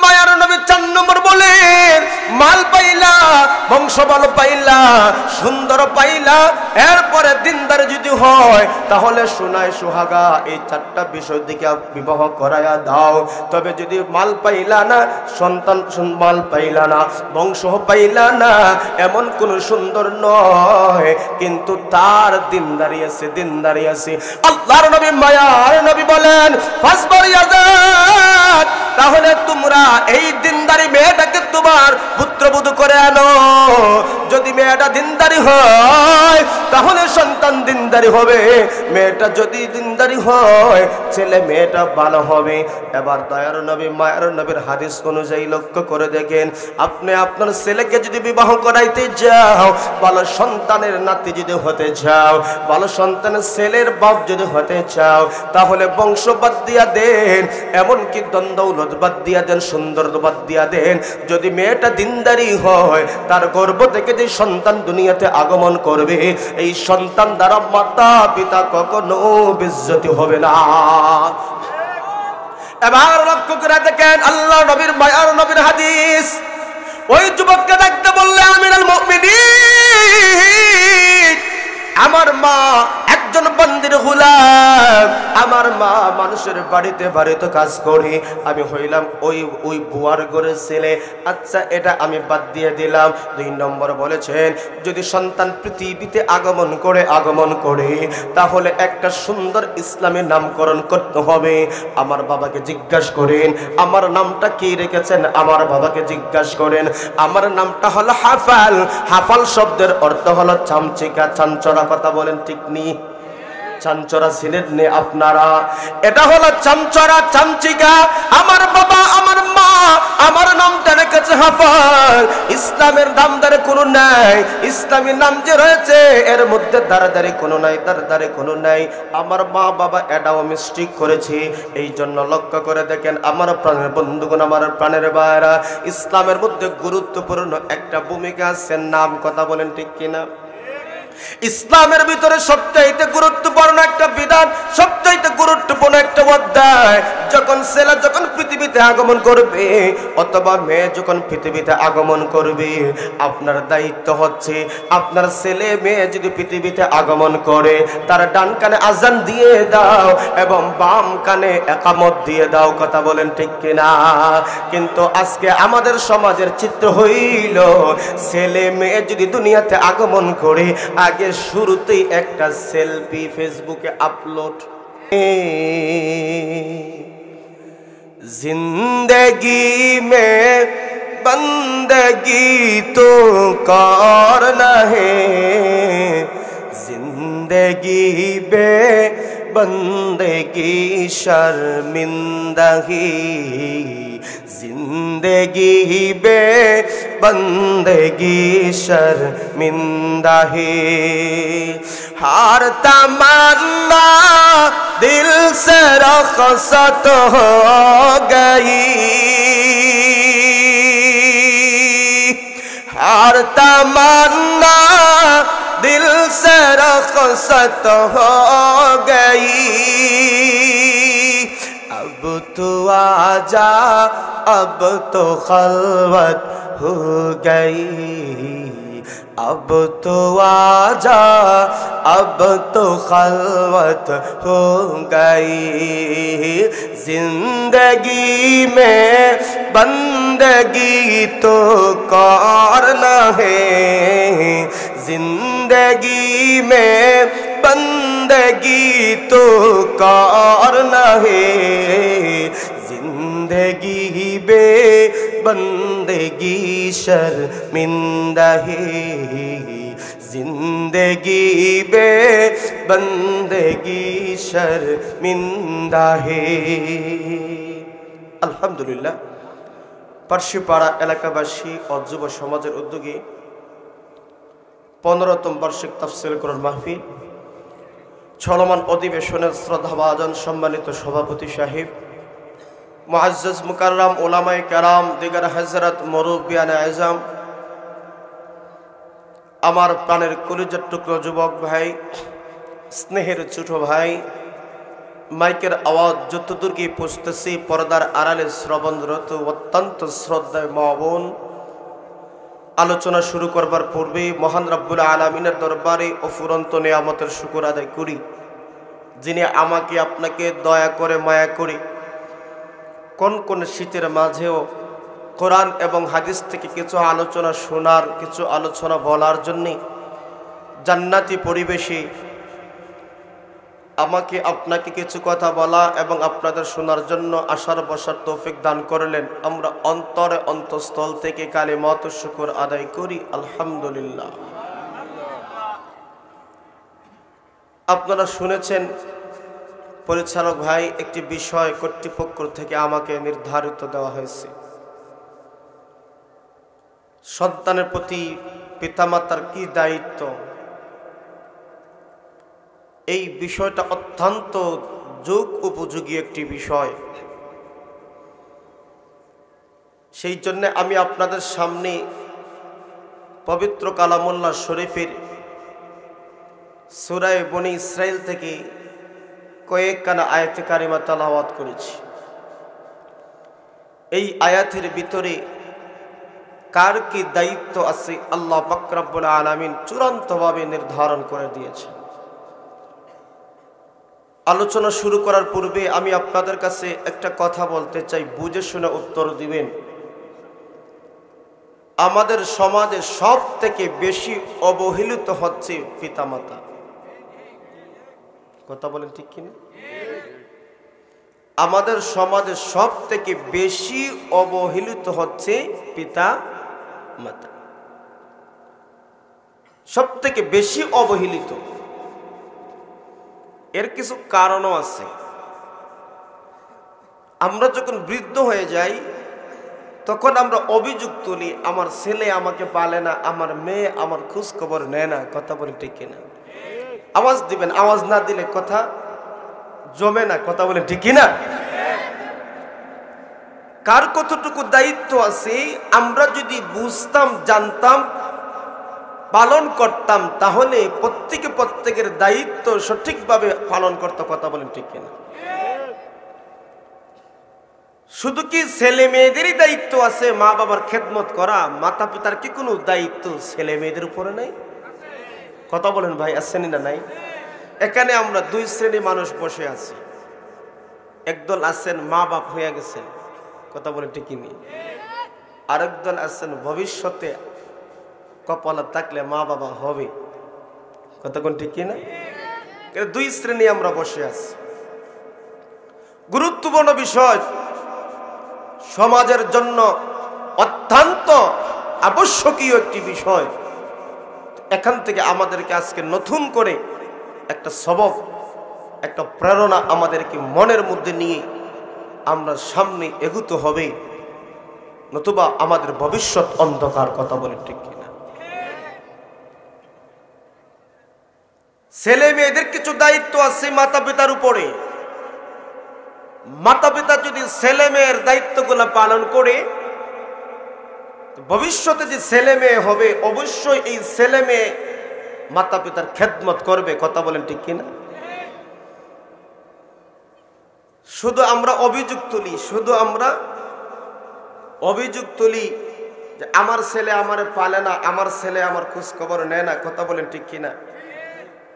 মায়ার নবী 4 নম্বর বলেন, মাল পাইলা, বংশ ভালো পাইলা, সুন্দর পাইলা, এরপরে দিনদার যদি হয় তাহলে সোনায় সোহাগা এই 4টা বিষয় দিকে বিবাহ করায়া দাও। তবে যদি মাল পাইলা না, সন্তান মাল পাইলা না, বংশ পাইলা না, এমন কোন সুন্দর নয়, কিন্তু তার দিনদারি আছে, দিনদারি আছে। আল্লাহর নবী মায়ার নবী বলেন, ফাসবার ইয়াজাত, তাহলে তোমরা এই দিনদারি মেয়েটাকে তোমার পুত্রবধূ করে আনো। যদি মেয়েটা দিনদারি হয় তাহলে সন্তান দিনদারি হবে, মেয়েটা যদি দিনদারি হয় ছেলে মেয়েটা ভালো হবে। এবার দয়ার নবী মায়ার নবীর হাদিস অনুযায়ী লক্ষ্য করে দেখেন, আপনি আপনার ছেলেকে যদি বিবাহ করাইতে যাও, ভালো সন্তানের নাতি যদি হতে চাও, ভালো সন্তানের ছেলের বাপ যদি হতে চাও, তাহলে বংশ বাদ দিয়া দেন, এমনকি দৌলত বাদ দিয়া দেন, সুন্দর বাদ দিয়া দেন। যদি মেয়েটা দিনদারি হয়, তার গর্ভ থেকে যে সন্তান দুনিয়াতে আগমন করবে, এই সন্তান দ্বারা মাতা পিতা কখনো বেইজ্জতি হবে না। এবার লক্ষ্য করে দেখেন আল্লাহ নবীর মায়ার নবীর হাদিস। ওই যুবককে দেখতে বললে, আমিরুল মুমিনিন, আমার মা একজন বন্দির গোলাম, আমার মা মানুষের বাড়িতে বাড়িতে কাজ করে, আমি হইলাম ওই বুয়ার ঘরের ছেলে। আচ্ছা, এটা আমি বাদ দিয়ে দিলাম। 2 নম্বর বলেছেন, যদি সন্তান পৃথিবীতে আগমন করে তাহলে একটা সুন্দর ইসলামী নামকরণ করতে হবে। আমার বাবাকে জিজ্ঞাসা করেন, আমার নামটা কি রেখেছেন? আমার বাবাকে জিজ্ঞাসা করেন। আমার নামটা হলো হাফাল। হাফাল শব্দের অর্থ হলো চামচিকা, চাঞ্চরা। কথা বলেন ঠিক নি? চাঞ্চরা ছিলেন নে আপনারা? এটা হলো চামচরা, চামচিকা। আমার বাবা আমার মা আমার নামটা রেখেছে হাফাল। ইসলামের নামদারে কোনো নাই, ইসলামী নাম যে রয়েছে এর মধ্যে দাঁড়াদারি কোনো নাই, দাঁড়াদারি কোনো নাই। আমার মা বাবা এটাও মিস্টেক করেছে। এই জন্য লক্ষ্য করে দেখেন আমার প্রাণের বন্ধুগণ, আমার প্রাণের ভাইরা, ইসলামের মধ্যে গুরুত্বপূর্ণ একটা ভূমিকা আছে নাম। কথা বলেন ঠিক কিনা? ইসলামের ভিতরে সবচাইতে গুরুত্বপূর্ণ একটা বিধান, সবচাইতে গুরুত্বপূর্ণ একটা অধ্যায়, যখন ছেলে যখন পৃথিবীতে আগমন করবে অথবা মেয়ে যখন পৃথিবীতে আগমন করবে, আপনার দায়িত্ব হচ্ছে আপনার ছেলে মেয়ে যদি পৃথিবীতে আগমন করে তার ডান কানে আজান দিয়ে দাও এবং বাম কানে একামত দিয়ে দাও। কথা বলেন ঠিক কিনা? কিন্তু আজকে আমাদের সমাজের চিত্র হইল, ছেলে মেয়ে যদি দুনিয়াতে আগমন করে আগে শুরুতেই একটা সেলফি ফেসবুকে আপলোড। जिंदगी में बंदगी तो करना है, जिंदगी बे बंदगी शर्मिंदगी, जिंदगी बे बंदगी शर्मिंदगी। हर तमन्ना दिल से रखसत हो गई, हर तमन्ना दिल से रखसत हो गई। अब तो आजा, अब तो खलवत हो गई, अब तो आजा, अब तो खलवत हो गई। जिंदगी में बंदगी तो करना है, जिंदगी में बंदगी तो करना है, जिंदगी बे बंदगी शर्मिंदा है, जिंदगी बे बंदगी शर्मिंदा है। আলহামদুলিল্লাহ, পার্শ্বপাড়া এলাকাবাসী ও যুব সমাজের উদ্যোগে 15তম বার্ষিক তাফসীর কোরআন মাহফিল চলমান অধিবেশনের শ্রদ্ধাভাজন সম্মানিত সভাপতি সাহেব, মুআজ্জাজ মুকাররম উলামায়ে কেরাম, দিগার হযরত মুরব্বিয়ানে আযম, আমার প্রাণের কলিজার টুকরো যুবক ভাই, স্নেহের ছোট ভাই, মাইকের আওয়াজ যতদূর গিয়ে পৌঁছতেছি, পর্দার আড়ালে শ্রবণরত অত্যন্ত শ্রদ্ধায় মা বোন, আলোচনা শুরু করবার পূর্বে মহান রব্বুল আলামিনের দরবারে অফুরন্ত নিয়ামতের শুকর আদায় করি, যিনি আমাকে আপনাকে দয়া করে মায়া করে কোন কোন শীতের মাঝেও কোরআন এবং হাদিস থেকে কিছু আলোচনা শোনার, কিছু আলোচনা বলার জন্যে জান্নাতি পরিবেশে আমাকে আপনাকে কিছু কথা বলা এবং আপনাদের শোনার জন্য আসার বসার তৌফিক দান করলেন। আমরা অন্তরে অন্তঃস্থল থেকে কালিমাত শুকর আদায় করি আলহামদুলিল্লাহ। আপনারা শুনেছেন পরিচালক ভাই, একটি বিষয় কর্তৃপক্ষ থেকে আমাকে নির্ধারিত দেওয়া হয়েছে। সন্তানের প্রতি পিতামাতার কি দায়িত্ব, এই বিষয়টা অত্যন্ত যুগ উপযোগী একটি বিষয়। সেই জন্য আমি আপনাদের সামনে পবিত্র কালামুল্লাহ শরীফের সূরা বনী ইসরাইল থেকে কয়েকখানা আয়াতে কারিমা তেলাওয়াত করেছি। এই আয়াতের ভিতরে কার কি দায়িত্ব আছে আল্লাহ পাক রব্বুল আলামিন চূড়ান্তভাবে নির্ধারণ করে দিয়েছেন। আলোচনা শুরু করার পূর্বে আমি আপনাদের কাছে একটা কথা বলতে চাই, বুঝে শুনে উত্তর দিবেন। আমাদের সমাজে সব থেকে বেশি অবহেলিত হচ্ছে পিতামাতা। কথা বলেন ঠিক কিনা? আমাদের সমাজে সব থেকে বেশি অবহেলিত হচ্ছে পিতা মাতা, সব থেকে বেশি অবহেলিত। এর কিছু কারণও আছে। আমরা যখন বৃদ্ধ হয়ে যাই তখন আমরা অভিযোগ তুলি, আমার ছেলে আমাকে পালে না, আমার মেয়ে আমার খোঁজ খবর নেয় না। কথা বলি ঠিক কিনা? আওয়াজ দিবেন, আওয়াজ না দিলে কথা জমে না। কথা বলেন ঠিক কিনা? কার কতটুকু দায়িত্ব আছে আমরা যদি বুঝতাম, জানতাম, পালন করতাম, তাহলে প্রত্যেকের দায়িত্ব সঠিকভাবে পালন করতে। কথা বলেন ঠিক কিনা? শুধু কি ছেলে মেয়েদেরই দায়িত্ব আছে মা বাবার খেদমত করা? মাতা পিতার কি কোনো দায়িত্ব ছেলে মেয়েদের উপরে নাই? কথা বলেন ভাই, আসেনি না নাই? এখানে আমরা দুই শ্রেণী মানুষ বসে আছি। একদল আছেন মা বাপ হয়ে গেছেন, কথা বলেন ঠিক কিনা? আরেকদল আছেন ভবিষ্যতে কপালে থাকলে মা বাবা হবে। কথা কোন ঠিক কিনা? দুই শ্রেণী আমরা বসে আছি। গুরুত্বপূর্ণ বিষয়, সমাজের জন্য অত্যন্ত আবশ্যকীয় একটি বিষয়। এখান থেকে আমাদেরকে আজকে নতুন করে একটা সবক, একটা প্রেরণা আমাদেরকে মনের মধ্যে নিয়ে আমরা সামনে এগুতে হবে, নতুবা আমাদের ভবিষ্যৎ অন্ধকার। কথা বলে ঠিক কিনা? ছেলে মেয়েদের কিছু দায়িত্ব আছে মাতা পিতার উপরে। মাতা পিতা যদি ছেলে মেয়ের দায়িত্বগুলো পালন করে, ভবিষ্যতে যে ছেলে মেয়ে হবে অবশ্যই এই ছেলে মেয়ে মাতা পিতার খেদমত করবে। কথা বলেন ঠিক কিনা? শুধু আমরা অভিযোগ তুলি যে আমার ছেলে আমারে পালে না, আমার ছেলে আমার খোঁজ খবর নেয় না। কথা বলেন ঠিক কিনা?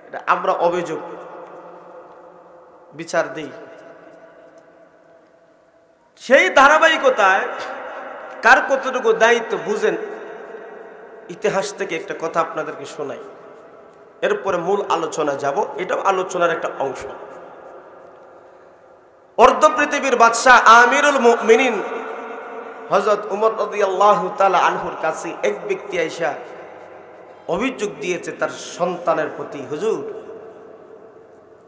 এটা আমরা অভিযোগ বিচার দিই। সেই ধারাবাহিকতায় কার কতটুকু দায়িত্ব বুঝেন। ইতিহাস থেকে একটা কথা আপনাদেরকে শোনাই, এরপরে মূল আলোচনা যাব। এটাও আলোচনার একটা অংশ। অর্ধ পৃথিবীর বাদশাহ আমিরুল মুমিনিন হযরত উমর রাদিয়াল্লাহু তাআলা আনহুর কাছে এক ব্যক্তি আইসা অভিযোগ দিয়েছে তার সন্তানের প্রতি, হুজুর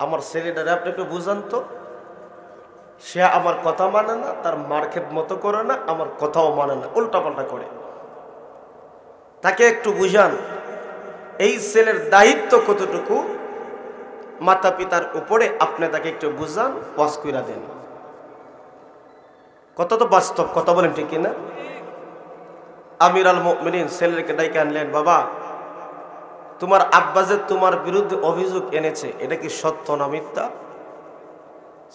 আমার ছেলেটারে আপনি একটু বুঝান তো, সে আমার কথা মানে না, তার মার খেদমত করে না, আমার কথাও মানে না, উল্টাপাল্টা করে। তাকে একটু বুঝান এই ছেলের দায়িত্ব কতটুকু মাতা পিতার উপরে, আপনি তাকে একটু বুঝান, ওয়াজ কইরা দেন। কত তো বাস্তব। কথা বলেন ঠিক কিনা? আমির আল মুমিনিন ছেলেকে ডাইকে আনলেন, বাবা তোমার আব্বা যে তোমার বিরুদ্ধে অভিযোগ এনেছে, এটা কি সত্য না মিথ্যা?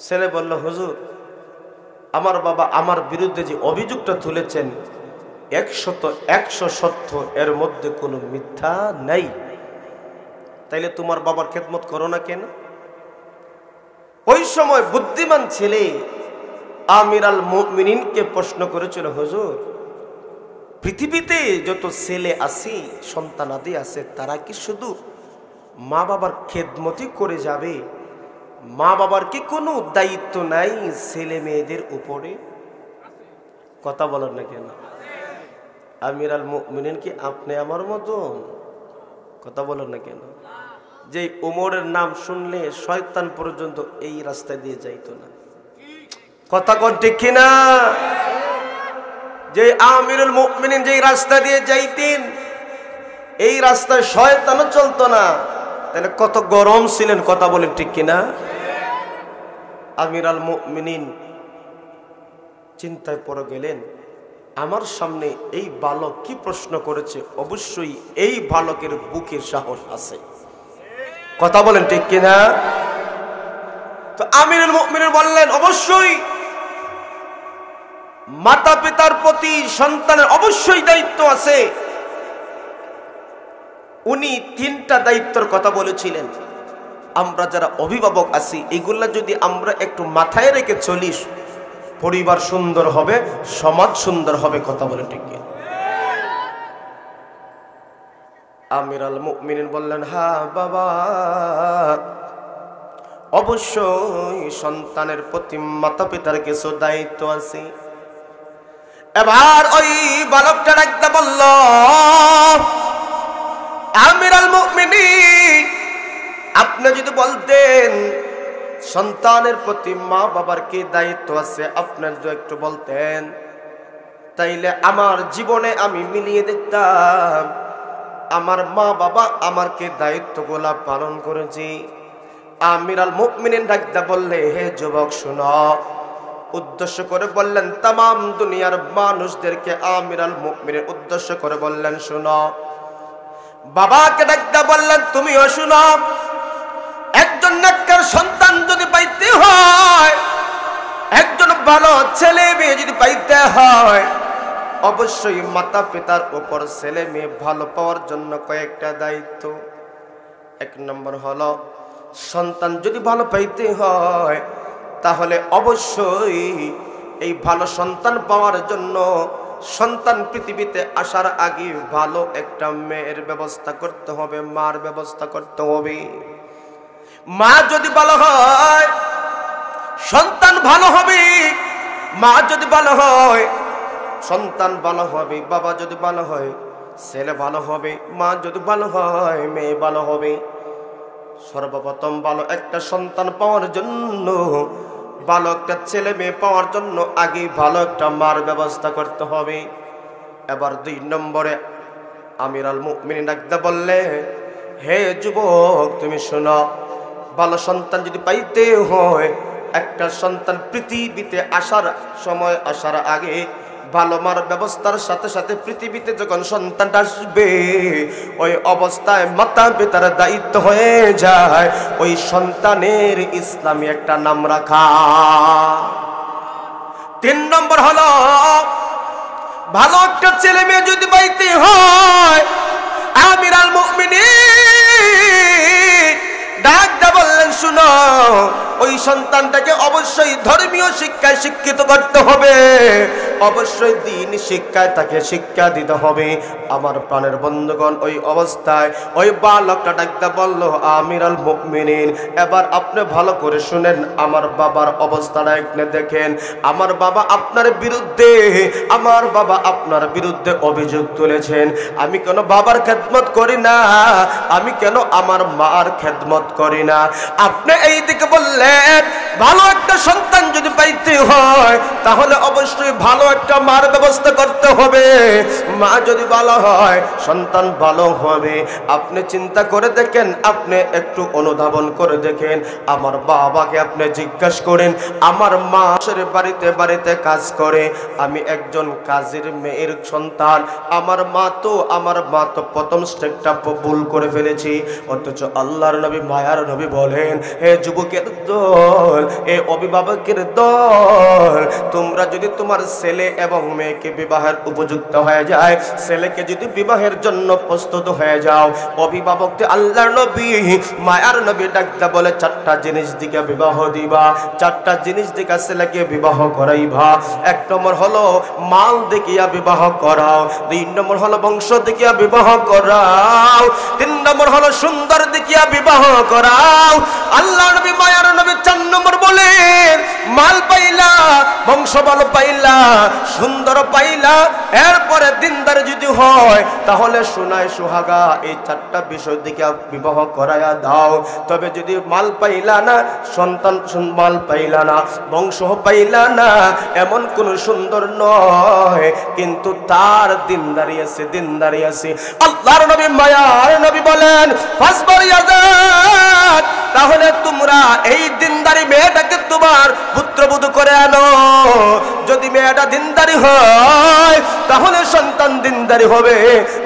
ছেলে বলল, হুজুর আমার বাবা আমার বিরুদ্ধে যে অভিযোগটা তুলেছেন 100 সত্য, এর মধ্যে কোনো মিথ্যা নাই, তাইলে তোমার বাবার খেদমত করো না কেন? ওই সময় বুদ্ধিমান ছেলে আমির আল মুমিনিনকে প্রশ্ন করেছিল, হুজুর পৃথিবীতে যত ছেলে আছে, সন্তানাদি আছে, তারা কি শুধু মা বাবার খেদমতই করে যাবে? মা বাবার কি কোনো দায়িত্ব নাই ছেলে মেয়েদের উপরে? কথা বলেন না কেন? আমির আল মুমিনিন কি আপনি আমার মতন? কথা বলেন না কেন? যে ওমরের নাম শুনলে শয়তান পর্যন্ত এই রাস্তা দিয়ে যাইতো না। কথা কোন ঠিক কিনা? যে আমিরুল মুমিনিন যে রাস্তা দিয়ে যাইতেন, এই রাস্তায় শয়তানও চলতো না, তাহলে কত গরম ছিলেন? কথা বলেন ঠিক কিনা? আমির আল মুমিনিন চিন্তায় পড়ে গেলেন, আমার সামনে এই বালক কি প্রশ্ন করেছে, অবশ্যই এই বালকের বুকে সাহস আছে। কথা বলেন ঠিক কিনা? তো আমিরুল মুমিনিন বললেন, অবশ্যই মাতা পিতার প্রতি সন্তানের অবশ্যই দায়িত্ব আছে। উনি 3টা দায়িত্বের কথা বলেছিলেন। আমরা যারা অভিভাবক আছি, এগুলা যদি আমরা একটু মাথায় রেখে চলিস, পরিবার সুন্দর হবে, সমাজ সুন্দর হবে। কথা বলে ঠিক কি? আমির আল মুমিনিন বললেন, হ্যাঁ বাবা, অবশ্যই সন্তানের প্রতি মাতা পিতার কিছু দায়িত্ব আছে। এবার ওই বালকটা ডাকতে বলল, আমির আল মুমিনিন, আপনি যদি বলতেন সন্তানের প্রতি মা বাবার কি দায়িত্ব আছে, আপনার যদি একটু বলতেন, তাইলে আমার জীবনে আমি মিলিয়ে দেখতাম আমার মা বাবা আমার কি দায়িত্বগুলা পালন করেছি। আমির আল মুমিনিন ডাকতে বললে, হে যুবক শুনো, উদ্দেশ্য করে বললেন তাম দুনিয়ার মানুষদেরকে। আমির আল মুমিনিন উদ্দেশ্য করে বললেন, শুনো। বাবাকে ডাকতে বললেন, তুমিও শুনো, একজন নেককার সন্তান যদি পাইতে হয়, একজন ভালো ছেলে মেয়ে যদি পাইতে হয়, অবশ্যই মাতা পিতার উপর ছেলে মেয়ে ভালো পাওয়ার জন্য কয়েকটা দায়িত্ব। 1 নম্বর হলো, সন্তান যদি ভালো পাইতে হয়, তাহলে অবশ্যই এই ভালো সন্তান পাওয়ার জন্য সন্তান পৃথিবীতে আসার আগে ভালো একটা মেয়ের ব্যবস্থা করতে হবে, মার ব্যবস্থা করতে হবে। মা যদি ভালো হয়, সন্তান ভালো হবে। মা যদি ভালো হয়, সন্তান ভালো হবে। বাবা যদি ভালো হয়, ছেলে ভালো হবে। মা যদি ভালো হয়, মেয়ে ভালো হবে। সর্বপ্রথম ভালো একটা সন্তান পাওয়ার জন্য, ভালো একটা ছেলে মেয়ে পাওয়ার জন্য আগে ভালো একটা মার ব্যবস্থা করতে হবে। এবার 2 নম্বরে আমির আল মুমিনিন ডাকতে বললে, হে যুবক তুমি শোনো, ভালো সন্তান যদি পাইতে হয়, একটা সন্তান পৃথিবীতে আসার সময়, আসার আগে ভালো মার ব্যবস্থার সাথে সাথে পৃথিবীতে যখন সন্তানটা আসবে, ওই অবস্থায় মাতা পিতার দায়িত্ব হয়ে যায় ওই সন্তানের ইসলামী একটা নাম রাখা। 3 নম্বর হলো, ভালো একটা ছেলে মেয়ে যদি পাইতে হয়, আমির আল মুমিনিন ডাকতে বললেন, শুনো, ওই সন্তানটাকে অবশ্যই ধর্মীয় শিক্ষায় শিক্ষিত করতে হবে, অবশ্যই দ্বীন শিক্ষায় তাকে শিক্ষা দিতে হবে। আমার প্রাণের বন্ধুগণ, ওই অবস্থায় ওই বালকটা ডাকতে বলল, আমির আল মুমিনিন, এবার আপনি ভালো করে শুনেন, আমার বাবার অবস্থাটা একটু দেখেন। আমার বাবা আপনার বিরুদ্ধে, আমার বাবা আপনার বিরুদ্ধে অভিযোগ তুলেছেন। আমি কেন বাবার খেদমত করি না, আমি কেন আমার মার খেদমত করি না। আপনি এই দিকে বললেন, ভালো একটা সন্তান যদি পাইতে হয়, তাহলে অবশ্যই ভালো একটা মার ব্যবস্থা করতে হবে। মা যদি ভালো হয়, সন্তান ভালো হবে। আপনি চিন্তা করে দেখেন, আপনি একটু অনুধাবন করে দেখেন, আমার বাবাকে আপনি জিজ্ঞাসা করেন। আমার মা বাড়িতে বাড়িতে কাজ করে, আমি একজন কাজের মেয়ের সন্তান। আমার মা তো প্রথম স্টেপটা ভুল করে ফেলেছি, অথচ আল্লাহর নবী, মায়ার নবী বলেন, হে যুবকের দল, হে অভিভাবকের দল, তোমরা যদি তোমার ছেলে এবং মেয়েকে বিবাহের উপযুক্ত হয়ে যায়, ছেলেকে যদি বিবাহের জন্য প্রস্তুত হয়ে যাও, অভিভাবককে আল্লাহর নবী মায়ার নবী ডাকতে বলে চারটা জিনিস দিকে বিবাহ দিবা, চারটা জিনিস দিকে ছেলেকে বিবাহ করাইবা। এক নম্বর হলো মাল দেখিয়া বিবাহ করাও, দুই নম্বর হলো বংশ দেখিয়া বিবাহ করাও, তিন নম্বর হলো সুন্দর দেখিয়া বিবাহ করাও। আল্লাহর নবী মায়ার নবী চার নম্বর বলেন মাল পাইলা, বংশ বল পাইলা, সুন্দর পাইলা, এরপরে দিনদার যদি হয় তাহলে সোনায় সোহাগা, এই চারটা বিষয় দিকে বিবাহ করায়া দাও। তবে যদি মাল পাইলা না, সন্তান মাল পাইলা না, বংশ পাইলা না, এমন কোন সুন্দর নয় কিন্তু তার দিনদারি আছে, দিনদারি আছে। আল্লাহর নবী মায়ার নবী বলেন ফাসবারিয়াজাত, তাহলে তোমরা এই দিনদারি মেয়েটাকে তোমার পুত্রবধূ করে আনো। যদি মেয়েটা দিনদারি হয় তাহলে সন্তান দিনদারি হবে,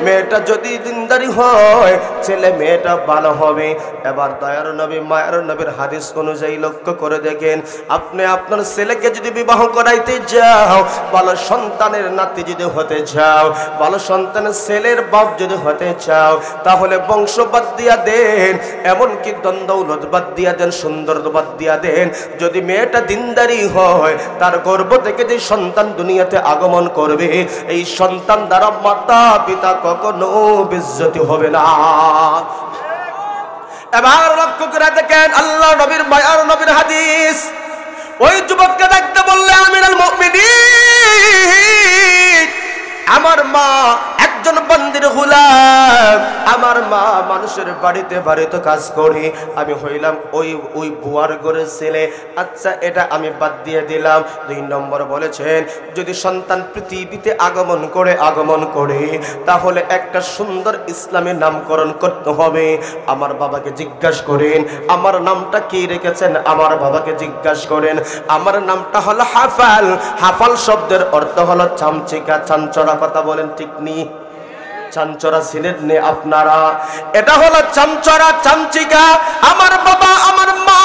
মেয়েটা যদি দিনদারি হয় ছেলে মেয়েটা ভালো হবে। এবার দয়ার নবী মায়ার নবীর হাদিস অনুযায়ী লক্ষ্য করে দেখেন, আপনি আপনার ছেলেকে যদি বিবাহ করাইতে যাও, ভালো সন্তানের নাতি যদি হতে চাও, ভালো সন্তানের ছেলের বাপ যদি হতে চাও, তাহলে বংশ বাদ দিয়া দেন, এমনকি দ্বন্দ্বৌলত বাদ দিয়া দেন, সুন্দর বাদ দিয়া দেন। যদি মেয়েটা দিনদারি হয়, তার গর্ভ থেকে যে সন্তান দুনিয়াতে আগমন করবে, এই সন্তান দ্বারা মাতা পিতা কখনো বেইজ্জতি হবে না। এবার লক্ষ্য করে দেখেন আল্লাহ নবীর মায়ার নবীর হাদিস, ওই যুবককে দেখতে বললে আমিরুল মুমিনিন, আমার মা একজন বন্দির গোলাম, আমার মা মানুষের বাড়িতে বাড়িতে কাজ করি, আমি হইলাম ওই বুয়ার ঘরের ছেলে। আচ্ছা এটা আমি বাদ দিয়ে দিলাম। দুই নম্বর বলেছেন যদি সন্তান পৃথিবীতে আগমন করে তাহলে একটা সুন্দর ইসলামী নামকরণ করতে হবে। আমার বাবাকে জিজ্ঞাসা করেন আমার নামটা কি রেখেছেন, আমার বাবাকে জিজ্ঞাসা করেন। আমার নামটা হলো হাফাল। হাফাল শব্দের অর্থ হলো চামচিকা, চাঞ্চরা। কথা বলেন ঠিক নি? চাঞ্চরা ছিলেন নে আপনারা, এটা হলো চামচরা, চামচিকা। আমার বাবা আমার মা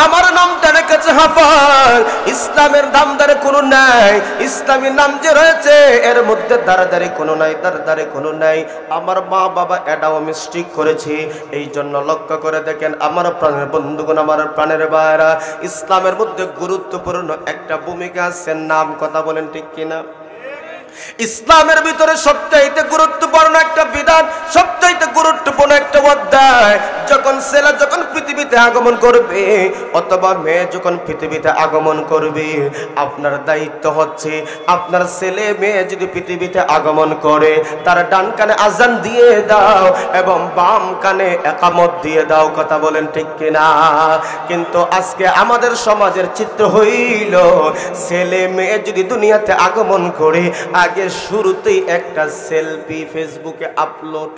আমার নামটা রেখেছে হাফাল। ইসলামের নাম দ্বারে কোনো নাই, ইসলামী নাম যে রয়েছে এর মধ্যে দাঁড়াদারি কোনো নাই, দাঁড়াদারি কোনো নাই। আমার মা বাবা এটাও মিস্টেক করেছে। এই জন্য লক্ষ্য করে দেখেন আমার প্রাণের বন্ধুগণ, আমার প্রাণের ভাইরা, ইসলামের মধ্যে গুরুত্বপূর্ণ একটা ভূমিকা আছে নাম। কথা বলেন ঠিক কিনা? ইসলামের ভিতরে সবচাইতে গুরুত্বপূর্ণ একটা বিধান, সবচাইতে গুরুত্বপূর্ণ একটা অধ্যায়, যখন ছেলে যখন পৃথিবীতে আগমন করবে অথবা মেয়ে যখন পৃথিবীতে আগমন করবে, আপনার দায়িত্ব হচ্ছে আপনার ছেলে মেয়ে যদি পৃথিবীতে আগমন করে তার ডান কানে আজান দিয়ে দাও এবং বাম কানে একামত দিয়ে দাও। কথা বলেন ঠিক কিনা? কিন্তু আজকে আমাদের সমাজের চিত্র হইল ছেলে মেয়ে যদি দুনিয়াতে আগমন করে আগে শুরুতেই একটা সেলফি ফেসবুকে আপলোড।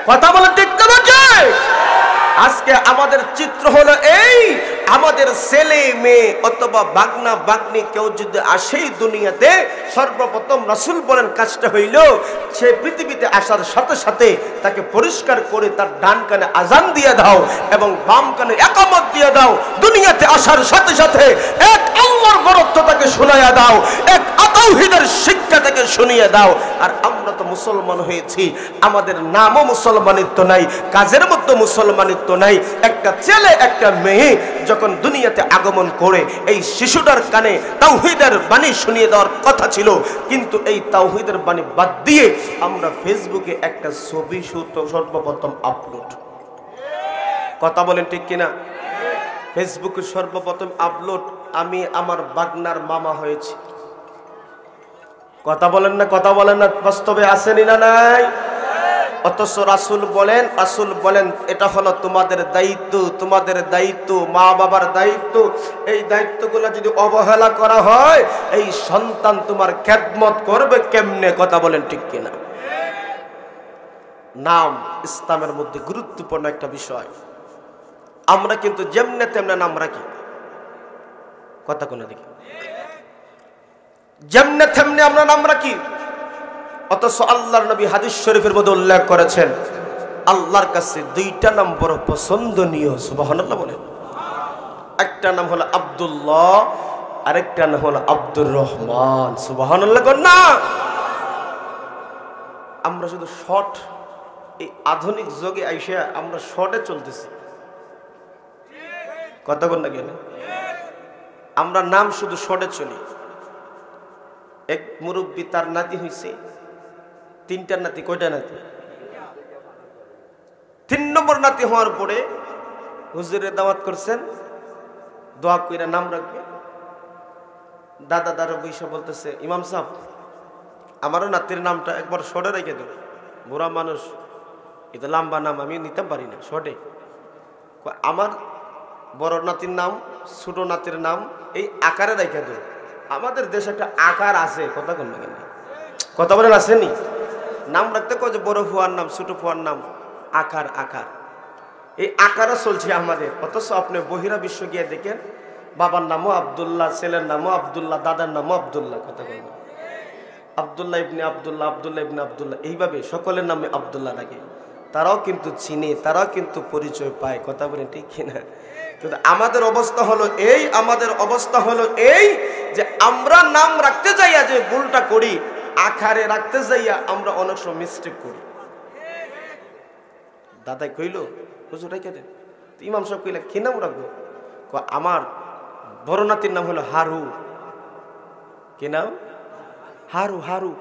কথা বলে ঠিক না? আজকে আমাদের চিত্র হলো এই, আমাদের ছেলে মেয়ে অথবা বাগনা বাগনি কেউ যদি আসেই দুনিয়াতে, সর্বপ্রথম রাসূল বলেন কাজটা হইল সে পৃথিবীতে আসার সাথে সাথে তাকে পরিষ্কার করে তার ডান কানে আজান দিয়ে দাও এবং বাম কানে একামত দিয়ে দাও। দুনিয়াতে আসার সাথে সাথে এক আল্লাহর বরত্ব তাকে শোনাইয়া দাও, এক তাওহীদের শিক্ষা তাকে শুনিয়ে দাও। আর আমরা তো মুসলমান হয়েছি, আমাদের নামও মুসলমানিত্ব নাই, কাজের মধ্যে মুসলমানিত্ব নাই। একটা ছেলে একটা মেয়ে যখন দুনিয়াতে আগমন করে এই শিশুটার কানে তাওহীদের বাণী শুনিয়ে দেওয়ার কথা ছিল, কিন্তু এই তাওহীদের বাণী বাদ দিয়ে আমরা ফেসবুকে একটা ছবি সর্বপ্রথম আপলোড। কথা বলেন ঠিক কিনা? ফেসবুকে সর্বপ্রথম আপলোড, আমি আমার বাগনার মামা হয়েছি। কথা বলেন না? কথা বলেন না? বাস্তবে আসেনি না নাই? অথচ রাসূল বলেন এটা হলো তোমাদের দায়িত্ব, তোমাদের দায়িত্ব, মা বাবার দায়িত্ব। এই দায়িত্বগুলো যদি অবহেলা করা হয় এই সন্তান তোমার খেদমত করবে কেমনে? কথা বলেন ঠিক কিনা? নাম ইসলামের মধ্যে গুরুত্বপূর্ণ একটা বিষয়। আমরা কিন্তু যেমনে তেমনে নাম রাখি। কথা কোন দিকে? যেমনে তেমনে আমরা নাম রাখি। অথচ আল্লাহর নবী হাদিস শরীফের মধ্যে উল্লেখ করেছেন আল্লাহর কাছে দুইটা নাম বড় পছন্দনীয়, সুবহানাল্লাহ বলেন। একটা নাম হলো আব্দুল্লাহ, আরেকটা নাম হলো আব্দুর রহমান, সুবহানাল্লাহ কর না। আমরা শুধু শর্ট, এই আধুনিক যুগে আইসা আমরা শর্টে চলতেছি, কথা বল না কেন? আমরা নাম শুধু শর্টে চলি। এক মুরব্বী, তার নাতি হইছে, তিনটা নাতি, কয়টা নাতি? 3 নম্বর নাতি হওয়ার পরে হুজুরের দাওয়াত করছেন, দোয়া কইরা নাম রাখবে। দাদা দাদা বৈশা বলতেছে, ইমাম সাহেব আমারও নাতির নামটা একবার শর্টে রেখে দেব। বুড়া মানুষ, এটা লম্বা নাম আমি নিতে পারি না, শর্টে। আমার বড় নাতির নাম, ছোট নাতির নাম এই আকারে রেখে দেব। আমাদের দেশে একটা আকার আছে, কথা বল না কেন? কথা বলেন আসেনি? নাম রাখতে কয় যে বড় ফুয়ার নাম, ছোট ফুয়ার নাম, আকার আকার, এই আকারে চলছে আমাদের। অথচ আপনি বহিরা বিশ্ব গিয়ে দেখেন, বাবার নামও আব্দুল্লাহ, ছেলের নামও আব্দুল্লাহ, দাদার নামও আব্দুল্লাহ, কথা বল না? আব্দুল্লাহ ইবনে আব্দুল্লাহ, আব্দুল্লাহ ইবনে আব্দুল্লাহ, এইভাবে সকলের নামে আব্দুল্লাহ রাখে। তারাও কিন্তু চিনে, তারাও কিন্তু পরিচয় পায়, কথা বলেন ঠিক কিনা? কিন্তু আমাদের অবস্থা হলো এই, আমাদের অবস্থা হলো এই যে আমরা নাম রাখতে যাইয়া যে ভুলটা করি, আকারে রাখতে যাইয়া আমরা অনেক সময় মিস্টেক করি। দাদাই কইল, হুজুর রেখে দেন। ইমাম সাহেব কইলা, কি নাম রাখবো? আমার বড় নাতির নাম হলো হারু। কি নাম? হারু। হারু,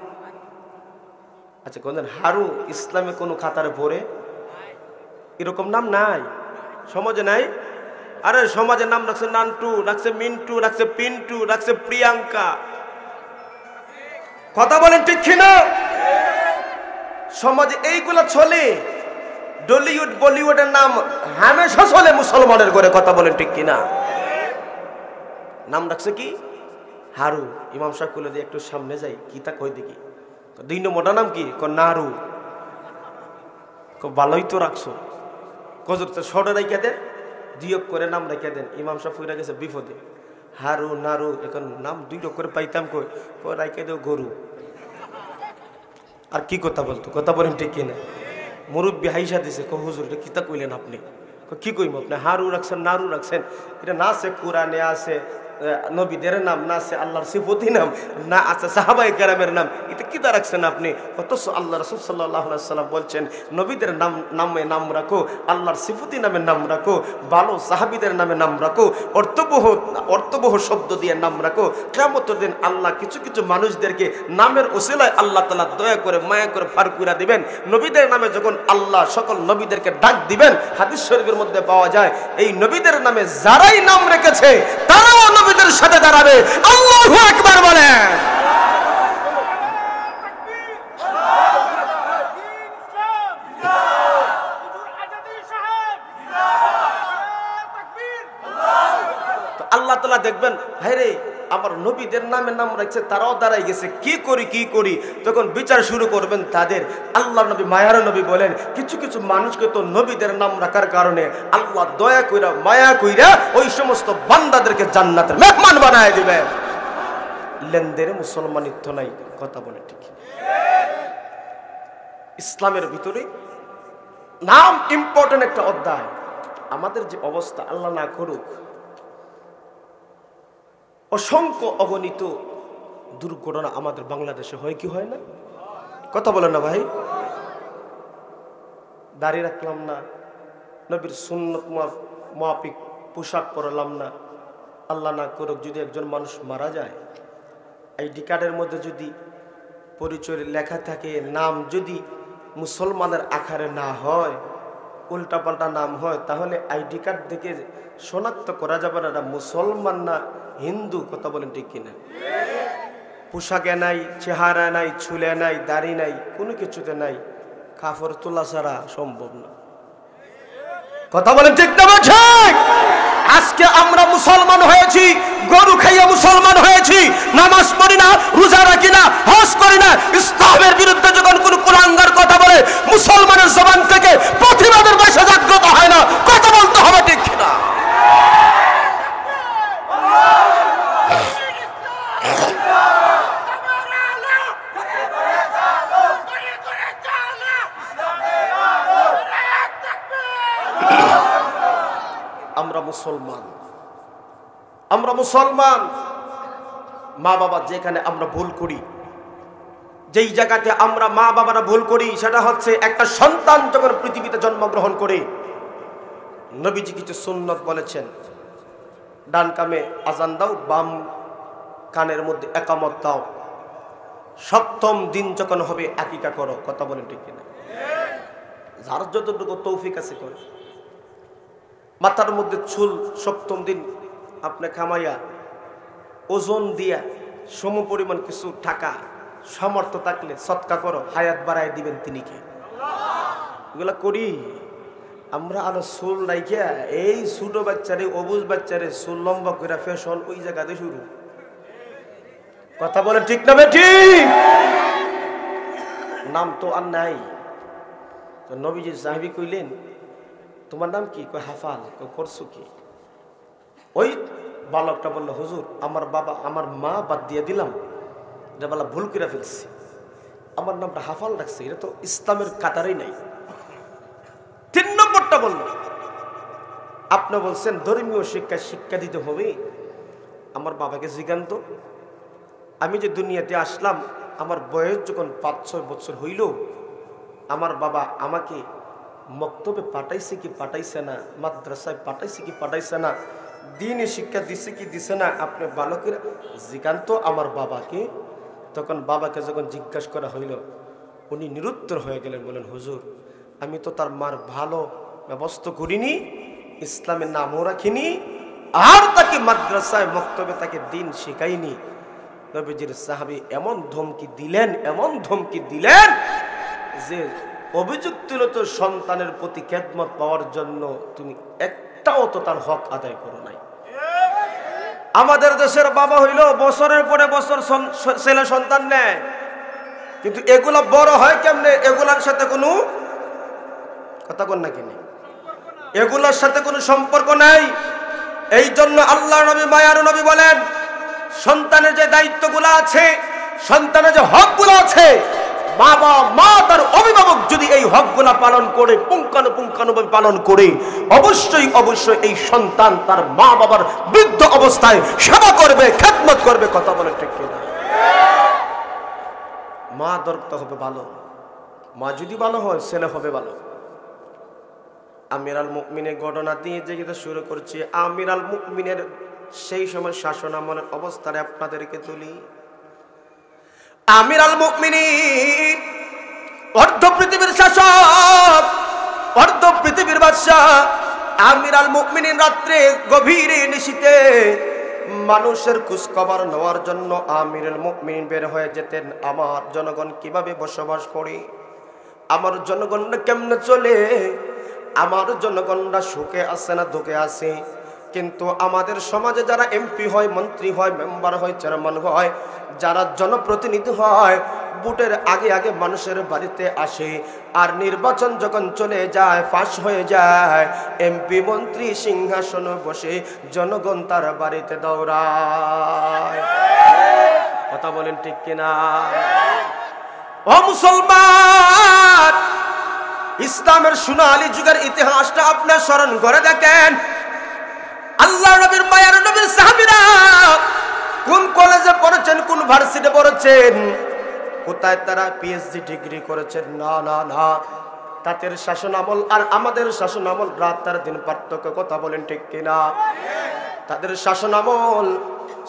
আচ্ছা কোন হারু ইসলামে কোনো খাতারে পড়ে? এরকম নাম নাই, সমাজে নাই। আরে সমাজের নাম রাখছে নান্টু, রাখছে মিন্টু, রাখছে পিন্টু, রাখছে প্রিয়াঙ্কা, কথা বলেন ঠিক কিনা? সমাজে এইগুলা চলে। ডলিউড বলিউডের নাম হামেশা চলে মুসলমানের ঘরে, কথা বলেন ঠিক কিনা? নাম রাখছে কি? হারু। ইমাম সাহেব কইলে একটু সামনে যাই, কি তা কই দেখি। 2 নম্বরটা নাম কি? নারু। ভালোই তো রাখছো, কজর তো শর্টে রেখে দেন, দিয়ক করে নাম রেখে দেন। ইমাম সাহেব ফিরে গেছে বিপদে, হারু নারু, এখন নাম 2 করে পাইতাম কই, রাইকে দেও গরু। আর কি কথা বলতো, কথা বলেন ঠিক কিনা? মুরব্বী হাইসা দিছে, হুজুর এটা কিতা কইলেন আপনি? কি কইম আপনি? হারু রাখছেন, নারু রাখছেন, এটা না আছে কোরআনে আছে নবীদের নাম, না আছে আল্লাহর সিফতি নাম, না আছে সাহাবায়ে কেরামের নাম, এটা কিতা রাখছেন আপনি? অথচ আল্লাহ রাসূল সাল্লাল্লাহু আলাইহি ওয়াসাল্লাম বলছেন, নবীদের নামে নাম রাখো, আল্লাহর সিফতি নামে নাম রাখো, ভালো সাহাবীদের নামে নাম রাখো, অর্থবহ শব্দ দিয়ে নাম রাখো। কিয়ামতের দিন আল্লাহ কিছু কিছু মানুষদেরকে নামের ওসিলায় আল্লাহ তাআলা দয়া করে মায়া করে ফার কইরা দিবেন। নবীদের নামে যখন আল্লাহ সকল নবীদেরকে ডাক দিবেন, হাদিস শরীফের মধ্যে পাওয়া যায়, এই নবীদের নামে যারাই নাম রেখেছে তারাও নবীদের সাথে দাঁড়াবে। আল্লাহু আকবার বলেন। আল্লাহ তাআলা দেখবেন, ভাই রে আমার নবীদের নামে নাম রাখছে, তারাও দাঁড়াই গেছে, কি করি। তখন বিচার শুরু করবেন তাদের। আল্লাহ নবী, মায়ার নবী বলেন, কিছু কিছু মানুষকে তো নবীদের নাম রাখার কারণে আল্লাহ দয়া কইরা মায়া কইরা ওই সমস্ত বান্দাদেরকে জান্নাতের মেহমান বানায় দিবেন। লেনদেনে মুসলমানিত্ব নাই, কথা বলে ঠিক। ইসলামের ভিতরে নাম ইম্পর্টেন্ট একটা অধ্যায়। আমাদের যে অবস্থা, আল্লাহ না করুক, অসংখ্য অগণিত দুর্ঘটনা আমাদের বাংলাদেশে হয় কি হয় না? কথা বলেন না ভাই? দাড়ি রাখলাম না, নবীর সুন্নত মাফিক পোশাক পরলাম না, আল্লাহ না করুক যদি একজন মানুষ মারা যায়, আইডি কার্ডের মধ্যে যদি পরিচয় লেখা থাকে, নাম যদি মুসলমানের আকারে না হয়, উল্টাপাল্টা নাম হয়, তাহলে আইডি কার্ড দেখে শনাক্ত করা যাবে না মুসলমান না হিন্দু, কথা বলেন ঠিক কিনা? পোশাকে নাই, চেহারা নাই, চুলে নাই, দাড়ি নাই, কোনো কিছুতে নাই, কাফর তোলা ছাড়া সম্ভব না, কথা বলেন ঠিক না? ঠিক। আজকে আমরা মুসলমান হয়েছি, গরু খাইয়া মুসলমান হয়েছি, নামাজ পড়ি না, রোজা রাখি না, হজ করি না। ইসলামের বিরুদ্ধে যখন কোন কুলাঙ্গার কথা বলে, মুসলমানের জবান থেকে প্রতিবাদের ভাষা জাগ্রত হয় না, কথা বলতে হবে ঠিক কিনা? আমরা মুসলমান, আমরা মুসলমান। মা বাবা যেখানে আমরা ভুল করি, যেই জায়গাতে আমরা মা বাবারা ভুল করি, সেটা হচ্ছে একটা সন্তান যখন পৃথিবীতে জন্মগ্রহণ করে, নবীজি কিছু সুন্নত বলেছেন, ডান কানে আজান দাও, বাম কানের মধ্যে একামত দাও, সপ্তম দিন যখন হবে আকিকা করো। কথা বলেন ঠিক কিনা? যার যতটুকু তৌফিক আছে করে। মাথার মধ্যে চুল সপ্তম দিন আপনি খামাইয়া ওজন দিয়া সম পরিমাণ কিছু টাকা সামর্থ্য থাকলে সৎকা করো, হায়াত বাড়াই দিবেন তিনি কে? এগুলা করি আমরা। আরো চুল রাইখা এই ছোট বাচ্চারে, অবুজ বাচ্চারে চুল লম্বা করে ফ্যাশন ওই জায়গাতে শুরু। কথা বলে ঠিক না ঠিক? নাম তো আর নাই। তো নবীজি সাহাবী কইলেন, তোমার নাম কি? কয় হাফাল। করছো কি? ওই বালকটা বললো, হুজুর আমার বাবা আমার মা বাদ দিয়ে দিলাম, এটা বলা ভুল করে ফেলছি, আমার নামটা হাফাল রাখছে, এটা তো ইসলামের কাতারেই নাই। 3 নম্বরটা বলল, আপনি বলছেন ধর্মীয় শিক্ষা দিতে হবে, আমার বাবাকে জিজ্ঞান্ত, আমি যে দুনিয়াতে আসলাম আমার বয়স যখন 5-6 বছর হইল, আমার বাবা আমাকে মক্তবে পাঠাইছে কি পাঠাইছে না, মাদ্রাসায় পাঠাইছে কি পাঠাইছে না, দিনে শিক্ষা দিছে কি দিছে না, আপনি বালকের জিজ্ঞান্ত আমার বাবাকে। তখন বাবাকে যখন জিজ্ঞাসা করা হইল, উনি নিরুত্তর হয়ে গেলেন, বলেন হুজুর আমি তো তার মার ভালো ব্যবস্থা করিনি, ইসলামের নামও রাখিনি, আর তাকে মাদ্রাসায় মক্তবে তাকে দিন শেখাইনি। নবীজির সাহাবী এমন ধমকি দিলেন যে অভিযুক্ত সন্তানের প্রতি খেদমত পাওয়ার জন্য তুমি একটাও তো তার হক আদায় করো নাই। আমাদের দেশের বাবা হইল বছরের পরে বছর ছেলে সন্তান নেয়, কিন্তু এগুলা বড় হয় কেমনে? এগুলার সাথে কোনো কথা কন না কিনে, এগুলার সাথে কোনো সম্পর্ক নাই। এই জন্য আল্লাহ নবী মায়ার নবী বলেন, সন্তানের যে দায়িত্বগুলো আছে, সন্তানের যে হকগুলো আছে, বাবা মা তার অভিভাবক যদি এই হকগুলা পালন করে, পুঙ্খানুপুঙ্খানুভাবে পালন করে, অবশ্যই এই সন্তান তার মা বাবার বৃদ্ধ অবস্থায় সেবা করবে, খেদমত করবে। কথা বলে ঠিক কিনা? মা দরকার হবে ভালো, মা যদি ভালো হয় ছেলে হবে ভালো। আমির আল মুমিনের ঘটনা দিয়ে যেটা শুরু করছি, আমির আল মুমিনের সেই সময় শাসন আমলের অবস্থায় আপনাদেরকে তুলি। আমির আল মুমিনিন অর্ধ পৃথিবীর শাসক, অর্ধ পৃথিবীর বাদশাহ আমির আল মুমিনিন রাত্রে গভীরে নিশীতে মানুষের খোঁজ খবর নেওয়ার জন্য আমির আল মুমিনিন বের হয়ে যেতেন। আমার জনগণ কিভাবে বসবাস করে, আমার জনগণরা কেমনে চলে, আমার জনগণরা সুখে আছে না দুঃখে আছে। কিন্তু আমাদের সমাজে যারা এমপি হয়, মন্ত্রী হয়, মেম্বার হয়, চেয়ারম্যান হয়, যারা জনপ্রতিনিধি হয়, ভোটের আগে আগে মানুষের বাড়িতে আসে, আর নির্বাচন যখন চলে যায়, ফাঁস হয়ে যায়, এমপি মন্ত্রী সিংহাসনে বসে জনগণ তার বাড়িতে দৌড়ায়। কথা বলেন ঠিক কিনা? ও মুসলমান, ইসলামের সোনালী যুগের ইতিহাসটা আপনার স্মরণ করে দেখেন। আল্লাহ নবীর মায়ার নবীর সাহাবীরা কোন কলেজে পড়েছেন, কোন ভার্সিটি পড়েছেন, কোথায় তারা পিএইচডি ডিগ্রি করেছেন? না না না, তাদের শাসন আমল আর আমাদের শাসন আমল রাত আর দিন পার্থক্য। কথা বলেন ঠিক কিনা? তাদের শাসন আমল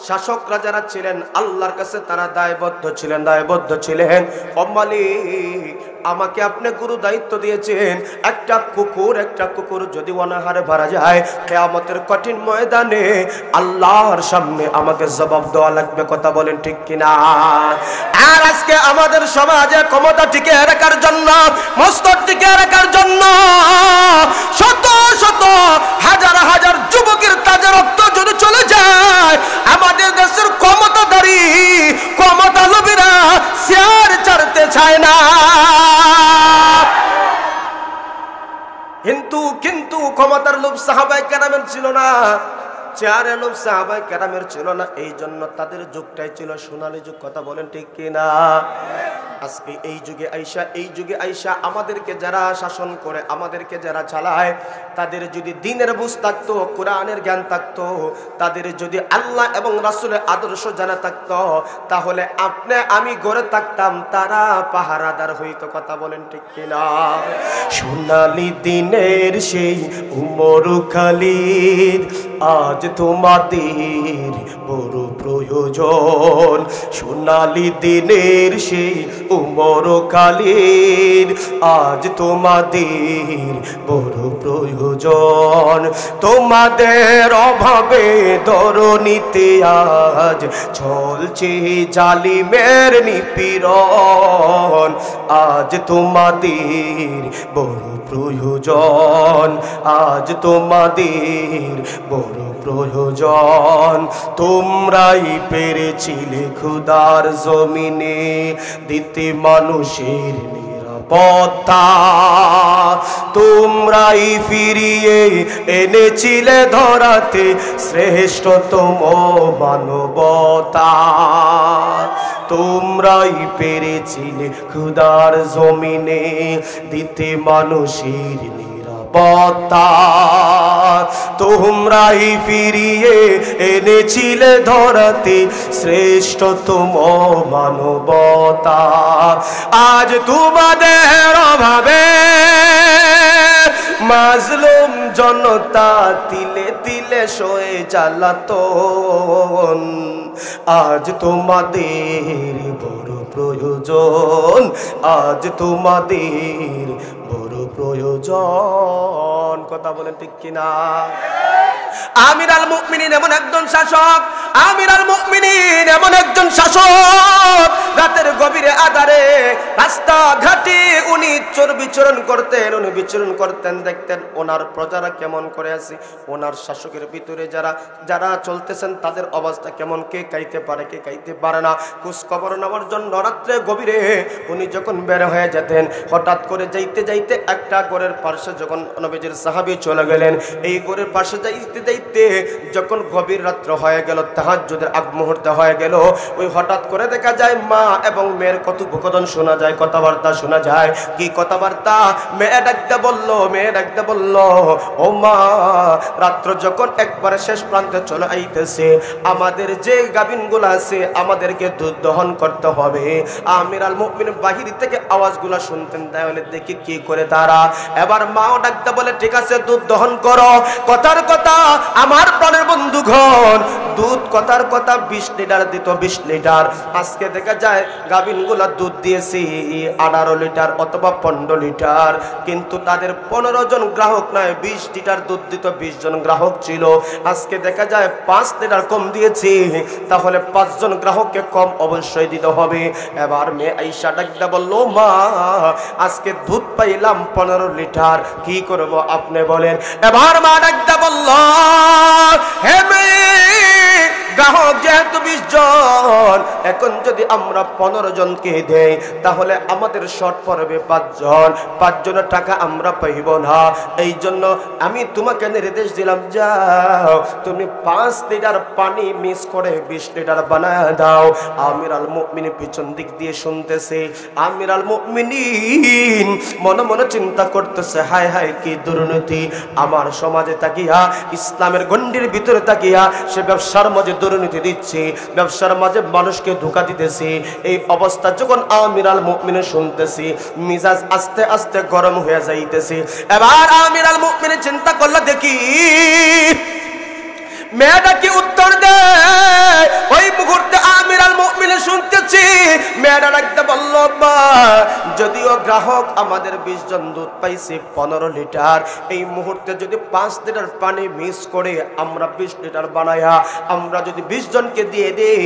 শাসকরা যারা ছিলেন আল্লাহর কাছে তারা দায়বদ্ধ ছিলেন। ও মালিক, আমাকে আপনি গুরু দায়িত্ব দিয়েছেন, একটা কুকুর যদি অনাহারে মারা যায়, কিয়ামতের কঠিন ময়দানে আল্লাহর সামনে আমাকে জবাব দেওয়া লাগবে। কথা বলেন ঠিক কিনা? আর আজকে আমাদের সমাজে ক্ষমতা টিকে রাখার জন্য, মস্তক টিকে রাখার জন্য শত শত হাজার হাজার যুবকের তাজা রক্ত যদি চলে যায়, আমাদের দেশের ক্ষমতা লোভীরা চেয়ার ছাড়তে চায় না। কিন্তু ক্ষমতার লোভ সাহাবায়ে কেরামের ছিল না, চেয়ারের লোভ সাহাবায়ে কেরামের ছিল না। এই জন্য তাদের যুগটাই ছিল সোনালী যুগ। কথা বলেন ঠিক কিনা? আজকে এই যুগে আইসা আমাদেরকে যারা শাসন করে, আমাদেরকে যারা চালায়, তাদের যদি দ্বীনের বুঝ থাকতো, কোরআনের জ্ঞান থাকতো, তাদের যদি আল্লাহ এবং রাসূলের আদর্শ জানা থাকতো, তাহলে আপনি আমি গড়ে থাকতাম, তারা পাহারাদার হইতো। কথা বলেন ঠিক কিনা? সোনালি দিনের সেই উমর খালিদ, আজ তোমাদের বড় প্রয়োজন। সোনালি দিনের সেই উমর খালিদ, আজ তোমাদের বড় প্রয়োজন। তোমাদের অভাবে ধরণীতে আজ চলছে জালিমের নিপীড়ন, আজ তোমাদের বড় প্রয়োজন, আজ তোমাদের বড় প্রয়োজন। তোমরাই পেরেছিলে খোদার জমিনে দিতে মানুষের নিরাপত্তা, তোমরাই ফিরিয়ে এনেছিলে ধরাতে শ্রেষ্ঠতম মানবতা। তোমরাই পেরেছিলে খোদার জমিনে দিতে মানুষের নিরাপত্তা, তোমরাই ফিরিয়ে এনেছিলে ধরাতে শ্রেষ্ঠতম মানবতা। আজ তোমাদের অভাবে মাজলুম জনতা তিলে তিলে সয়ে জ্বালাতন, আজ তোমাদের বড় প্রয়োজন, আজ তোমাদের বড় প্রয়োজন। কথা বলেন ঠিক কিনা? আমিরুল মুমিনিন এমন একজন শাসক, আমিরুল মুমিনিন এমন একজন শাসক, রাতের গভীরে আধারে রাস্তা ঘাটে উনি বিচরণ করতেন, উনি বিচরণ করতেন, দেখতেন ওনার প্রজারা কেমন করে আছে, ওনার শাসকের ভিতরে যারা চলতেছেন তাদের অবস্থা কেমন, কে খাইতে পারে কে খাইতে পারে না, খোঁজ খবর নেওয়ার জন্য রাত্রে গভীরে উনি যখন বের হয়ে যেতেন, হঠাৎ করে যাইতে যাইতে একটা ঘরের পাশে যখন নবীজির সাহাবী চলে গেলেন, এই ঘরের পাশে যাইতে যাইতে যখন গভীর রাত্র হয়ে গেল, তাহাজ্জুদের আগ মুহূর্তে হয়ে গেল, ওই হঠাৎ করে দেখা যায় মা এবং মেয়ের কথোপকথন শোনা যায়, কথাবার্তা শোনা যায়। কি কথাবার্তা? মেয়ে ডাকতে বলল, ও মা, রাত্র যখন একবারে শেষ প্রান্তে চলে আইতেছে, আমাদের যে গাভিনগুলো আছে আমাদেরকে দুধ দহন করতে হবে। আমিরুল মুমিনিন বাহির থেকে আওয়াজগুলো শুনতেন, তাহলে দেখি কি করে তারা। এবার মাও ডাকতে বলে, ঠিক আছে দুধ দহন করো। কথার কথা আমার প্রাণের বন্ধুগণ, দুধ কথার কথা 20 লিটার দিত, 20 লিটার। আজকে দেখা যায় গাভিনগুলা দুধ দিয়েছে 18 লিটার অথবা 15 লিটার, কিন্তু তাদের 15 জন গ্রাহক নয়, 20 লিটার দুধ দিত, 20 জন গ্রাহক ছিল। আজকে দেখা যায় 5 লিটার কম দিয়েছে, তাহলে 5 জন গ্রাহককে কম অবশ্যই দিতে হবে। এবার মেয়ে আয়েশা ডাকতে বলল, মা, আজকে দুধ পাইলাম 15 লিটার, কি করব আপনি বলেন। এবার মা ডাকতে বলল, হে মেয়ে, গ্রাহক যেহেতু 20 জন, এখন যদি আমরা 15 জনকে দেই তাহলে আমাদের শর্ট পড়বে 5 জন, 5 জনের টাকা আমরা পাইব না। এই জন্য আমি তোমাকে নির্দেশ দিলাম, যাও তুমি 5 লিটার পানি মিক্স করে 20 লিটার বানায় দাও। আমিরুল মুমিনিন পিছন দিক দিয়ে শুনতেছে। আমিরুল মুমিনিন মনে মনে চিন্তা করতেছে, হায় হায় কি দুর্নীতি আমার সমাজে তাকিয়া, ইসলামের গণ্ডির ভিতরে তাকিয়া সে ব্যবসার মাঝে দুর্নীতি দিচ্ছে, ব্যবসার মাঝে মানুষকে ধোঁকা দিতেছে। এই অবস্থা যখন আমিরুল মুমিনিন শুনতেছি, মিজাজ আস্তে আস্তে গরম হয়ে যাইতেছে। এবার আমিরুল মুমিনিন চিন্তা করলো, দেখি মেয়েটা কি উত্তর দেয়। ওই মুহূর্তে আমিরুল মুমিনিন শুনতেছি মেয়েটা ডাকতে বলল, মা, যদিও গ্রাহক আমাদের 20 জন দুধ পাইছে 15 লিটার, এই মুহূর্তে যদি 5 লিটার পানি মিক্স করে আমরা 20 লিটার বানায়া আমরা যদি 20 জনকে দিয়ে দেই,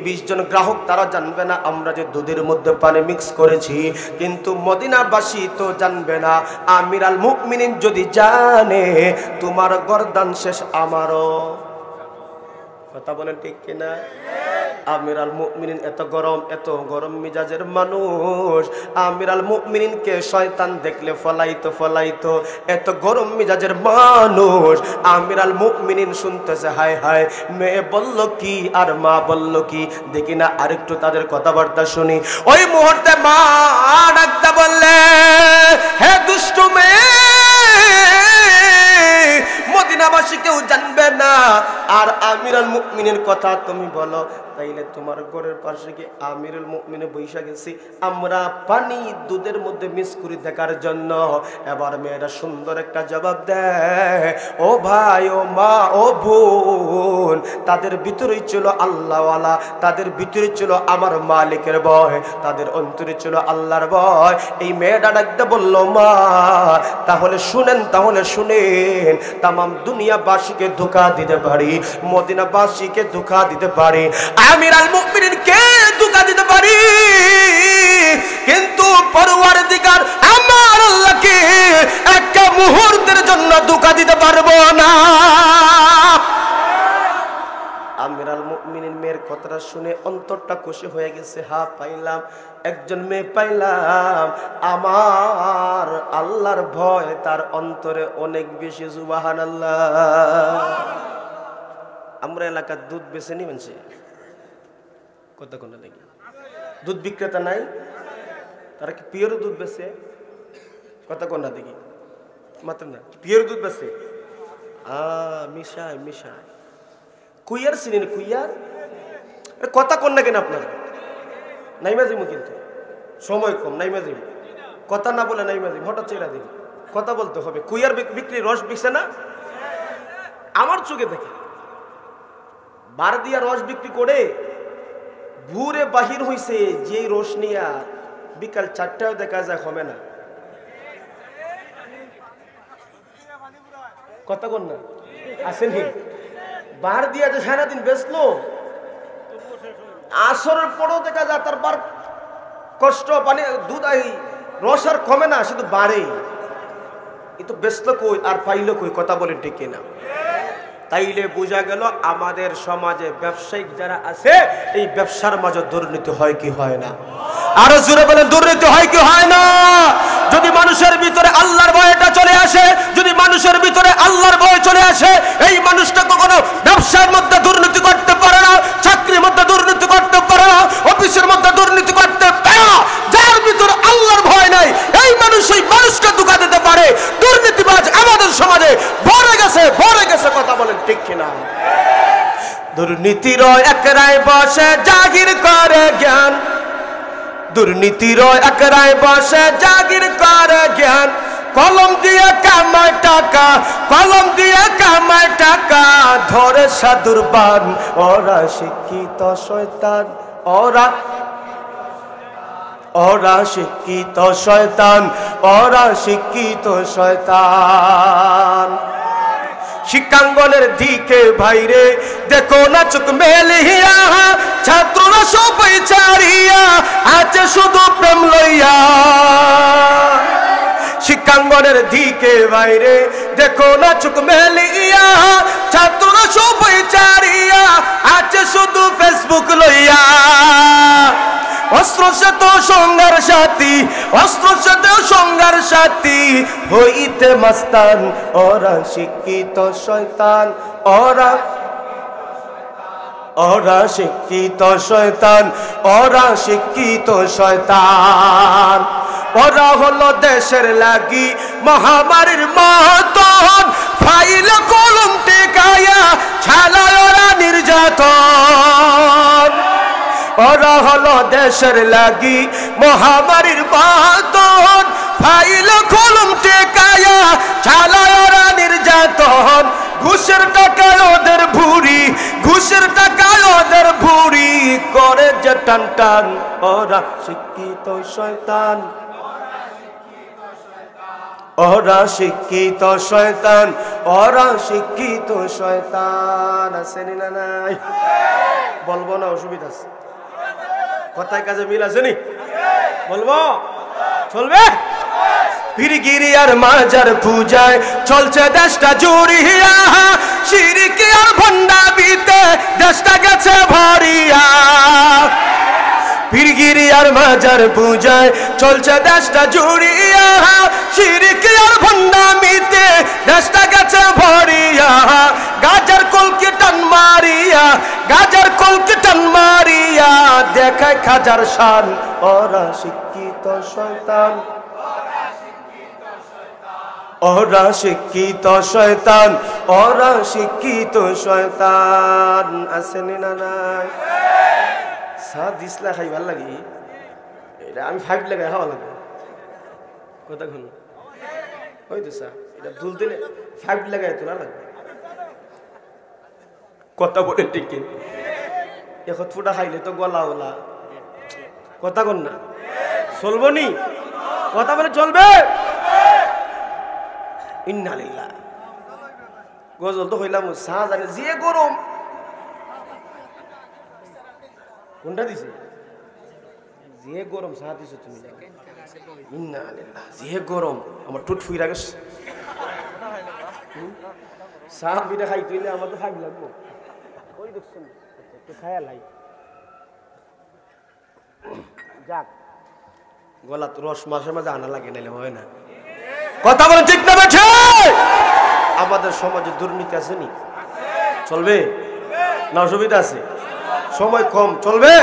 20 জন গ্রাহক তারা জানবে না আমরা যে দুধের মধ্যে পানি মিক্স করেছি, কিন্তু মদিনাবাসী তো জানবে না। আমিরুল মুমিনিন যদি জানে, তোমার গর্দান শেষ আমারও। কথা বলেন ঠিক কিনা? আমিরুল মুমিনিন এত গরম মিজাজের মানুষ। আমিরুল মুমিনিনকে শয়তান দেখলে ফলাইতো। এত গরম মিজাজের মানুষ। আমিরুল মুমিনিন শুনতেছে, হায় হায়, মেয়ে বলল কি আর মা বলল কি, দেখি না আরেকটু তাদের কথাবার্তা শুনি। ওই মুহূর্তে মা ডাকতে বললে, হে দুষ্টু মেয়ে, মদিনাবাসী কেউ জানবে না, আর আমিরুল মুমিনের কথা তুমি বলো। তাইলে তোমার ঘরের পাশে কি আমিরুল মুমিনে বৈশা গেছি আমরা পানি দুধের মধ্যে মিক্স করে দেখার জন্য। এবার মেয়েরা সুন্দর একটা জবাব দেয়, ও ভাই, ও মা, ও বোন, তাদের ভিতরেই ছিল আল্লাহওয়ালা, তাদের ভিতরে ছিল আমার মালিকের ভয়, তাদের অন্তরে ছিল আল্লাহর ভয়। এই মেয়েটা ডাকতে বলল, মা তাহলে শুনেন, তামাম দুনিয়াবাসীকে ধোঁকা দিতে পারি, মদিনাবাসীকে ধোঁকা দিতে পারি, আমিরুল মুমিনিনকে ধোঁকা দিতে পারি, কিন্তু পরওয়ারদিগার আমার আল্লাহকে একটা মুহূর্তের জন্য ধোঁকা দিতে পারবো না। আমিরুল মুমিনিন মেয়ের কথাটা শুনে অন্তরটা খুশি হয়ে গেছে। হ্যাঁ, পাইলাম, একজন মেয়ে পাইলাম, আমার আল্লাহর ভয় তার অন্তরে অনেক বেশি। সুবহানাল্লাহ। আমরা এলাকার দুধ বেছে নি মানছি, কত কোন দেখি দুধ বিক্রেতা নাই, তারা কি পিওর দুধ বেছে? কত কোন দেখি মাত্র না, পিওর দুধ বেছে। মিশায় কুইয়ার চিনেন? কুইয়ার কথা কন না কেন আপনারা? নাইমা দিমু, কিন্তু সময় কম, নাইমা দিমু, কথা না বলে নাইমা দিমু, হঠাৎ চেরা দিন, কথা বলতে হবে। কুইয়ার বিক্রি রস বিকছে না, আমার চোখে দেখে বার দিয়া রস বিক্রি করে ভুরে বাহির হইছে, যে রস নিয়া বিকাল 4টায় দেখা যায় হবে না। কথা কন না, আসেন বার দিয়া যে সারাদিন বেচলো, আসরের পরও দেখা যায় তার বার কষ্ট, পানি দুধ রস আর কমে না, শুধু বাড়ে। এ তো বেচলো কই আর পাইলো কই? কথা বলেন ঠিক কিনা? তাইলে বোঝা গেল আমাদের সমাজে ব্যবসায়িক যারা আছে, এই ব্যবসার মাঝে দুর্নীতি হয় কি হয় না? আরো জোরে বলেন, দুর্নীতি হয় কি হয় না? যদি মানুষের ভিতরে আল্লাহর ভয়টা চলে আসে, যদি মানুষের ভিতরে আল্লাহর ভয় চলে আসে, এই মানুষটা কখনো ব্যবসার মধ্যে দুর্নীতি করতে পারে না, চাকরির মধ্যে দুর্নীতি করতে পারে না, অফিসের মধ্যে দুর্নীতি করতে পারে না। যার ভিতরে আল্লাহর ভয় নাই, এই মানুষ এই মানুষকে ধোঁকা দিতে পারে। দুর্নীতিবাজ আমাদের সমাজে ভরে গেছে। কথা বলেন ঠিক কিনা? দুর্নীতির একরায় বসে জাগির করে জ্ঞান, দুর্নীতির একরায় বসে জাগির করে জ্ঞান, কলম দিয়ে কামায় টাকা, কলম দিয়ে কামায় টাকা, ধরে সাধুর বান। ওরা শিক্ষিত শয়তান, ওরা শিক্ষিত শয়তান, ওরা শিক্ষিত শয়তান। শিক্ষাঙ্গনের দিকে ভাইরে দেখো না চোখ মেলিয়া, ছাত্ররা সবাই চারিয়া আছে শুধু প্রেম লইয়া। শিক্ষাঙ্গনের দিকে ভাইরে দেখো না চোখ মেলিয়া, ছাত্ররা সবাই চারিয়া আছে শুধু ফেসবুক লইয়া। অস্ত্র সাথে সঙ্গার সাথী, অস্ত্র সাথে সঙ্গার সাথী, হইতে মস্তান। ওরা শিক্ষিত শয়তান, ওরা শিক্ষিত শয়তান, ওরা শিক্ষিত শয়তান। ওরা হলো দেশের লাগি মহামারীর মতন, ফাইল কলম টেকায়া ছালায় ওরা নির্যাতন। ওরা হলো দেশের লাগি মহামারীর মতন, ফাইল কলম টেকায়া ছালায় ওরা নির্যাতন। ঘুষের টাকায় ওদের ভুরি, ঘুষের টাকায় ওদের ভুরি, করে যে টান টান। ওরা শিক্ষিত শয়তান, ওরা শিক্ষিত শয়তান, ওরা শিক্ষিত শয়তান। আসেনি না নাই? বলবো না, অসুবিধা আছে? কথায় কাজে মিল আছে নি? বলবো? চলবে? পীরগিরি আর মাজার পূজায় চলছে দেশটা জুড়িয়া, শিরকি আর ভণ্ডামিতে দেশটা গেছে ভরিয়া। পীরগিরি আর মাজার পূজায় চলছে দেশটা জুড়িয়া, শিরকি আর ভণ্ডামিতে দেশটা গেছে ভরিয়া। গাজার কলকি টান মারিয়া, গাজার কলকি টান মারিয়া দেখায় খাজার শান। ওরা শিক্ষিত শয়তান, ওরা শিক্ষিত শয়তান, ওরা শিক্ষিত শয়তান। আসেনি না নাই? সাত দিসলা খাই ভাল লাগে, এটা আমি 5 লাগাই খাওয়া লাগবে। কথা শুন, ওই তো স্যার এটা দুল দিলে 5 লাগাই তোলা লাগবে। কথা বলে ঠিক এখন ফুটা খাইলে তো গলা ওলা। কথা কন না, চলবো নি? কথা বলে চলবে। ইন্নালিল্লাহ। গজল তো হইলাম চা জানে যে গরম। কোনটা দিছে? যে গরম চা দিছো তুমি। ইন্নালিল্লাহ, যে গরম আমার টুট ফুইরা গেছে। চা বিটা খাই তুইলে আমার তো 5 লাগবো। ওই দেখছেন একটু খায়া লাই যাক, গলা তো রস মাসে মাঝে আনা লাগে, নাইলে হয় না। কথা বলেন ঠিক না বেঠে? আমাদের সমাজে দুর্নীতি আছে নি? চলবে না? অসুবিধা আছে? সময় কম, চলবে?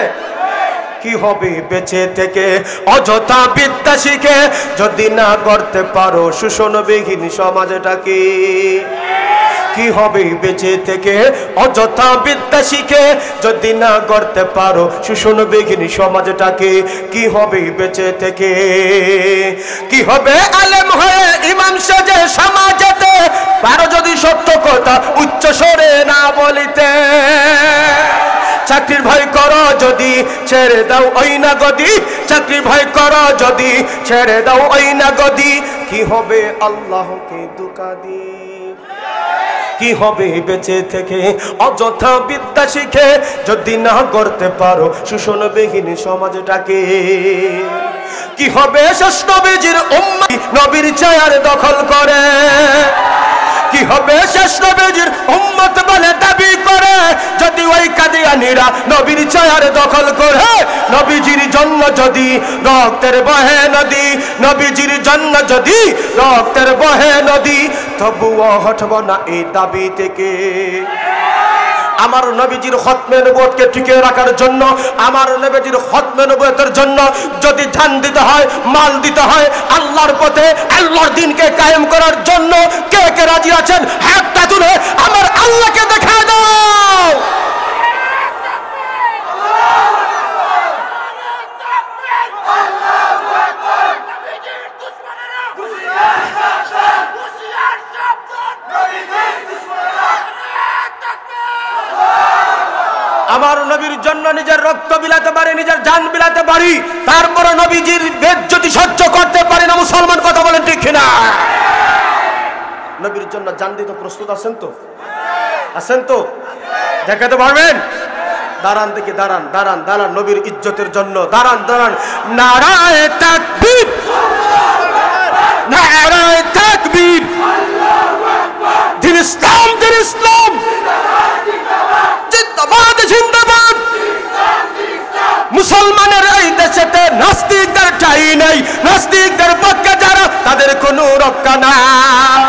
কি হবে বেঁচে থেকে অযথা বিদ্যা শিখে যদি না করতে পারো শোষণবিহীন সমাজটাকে? কি হবে বেঁচে থেকে অযথা বিদ্যা শিখে যদি না করতে পারো শোষণবিহীন সমাজটাকে? কি হবে বেঁচে থেকে? কি হবে আলেম হয়ে ইমাম সাজে সমাজেতে পারো যদি সত্য কথা উচ্চ স্বরে না বলিতে? চাকরির ভয় করো যদি ছেড়ে দাও ওই না গদি, চাকরির ভয় করো যদি ছেড়ে দাও ওই না গদি। কি হবে আল্লাহকে ধোঁকা দিয়ে? কি হবে বেঁচে থেকে অযথা বিদ্যা শিখে যদি না করতে পারো শোষণবিহীন সমাজটাকে? কি হবে শেষ নবীজির উম্মত নবীর ছায়ার দখল করে? কি হবে শেষ নবীজির উম্মত বলে দাবি করে যদি ওই কাদিয়ানীরা নবীর ছায়ার দখল করে? নবীজির জন্য যদি রক্তের বহে নদী, নবীজির জন্য যদি রক্তের বহে নদী, তবুও হটব না এই দাবি থেকে। আমার নবীজির খতমে নবুয়তকে টিকিয়ে রাখার জন্য, আমার নবীজির খতমে নবুয়তের জন্য যদি জান দিতে হয়, মাল দিতে হয়, আল্লাহর পথে আল্লাহর দ্বীনকে কায়েম করার জন্য কে কে রাজি আছেন হাতটা তুলে আমার আল্লাহকে দেখা দাও। আমার নবীর জন্য নিজের রক্ত বিলাতে পারি, নিজের জান বিলাতে পারি, তারপরে নবীজির বেজ্জতি সহ্য করতে পারি না মুসলমান। কথা বলেন ঠিক কিনা? নবীর জন্য জান দিতে প্রস্তুত আছেন তো? আছেন তো? দেখাতে পারবেন? দাঁড়ান দেখি, দাঁড়ান দাঁড়ান দাঁড়ান, নবীর ইজ্জতের জন্য দাঁড়ান দাঁড়ান। নারায়ে তাকবীর, নারায়ে তাকবীর। দিন ইসলাম, দিন ইসলাম, জিন্দাবাদ জিন্দাবাদ। মুসলমানের এই দেশেতে নাস্তিকদের ঠাঁই নাই, নাস্তিকদের পক্ষে যারা তাদের কোনো রক্ষা নাই।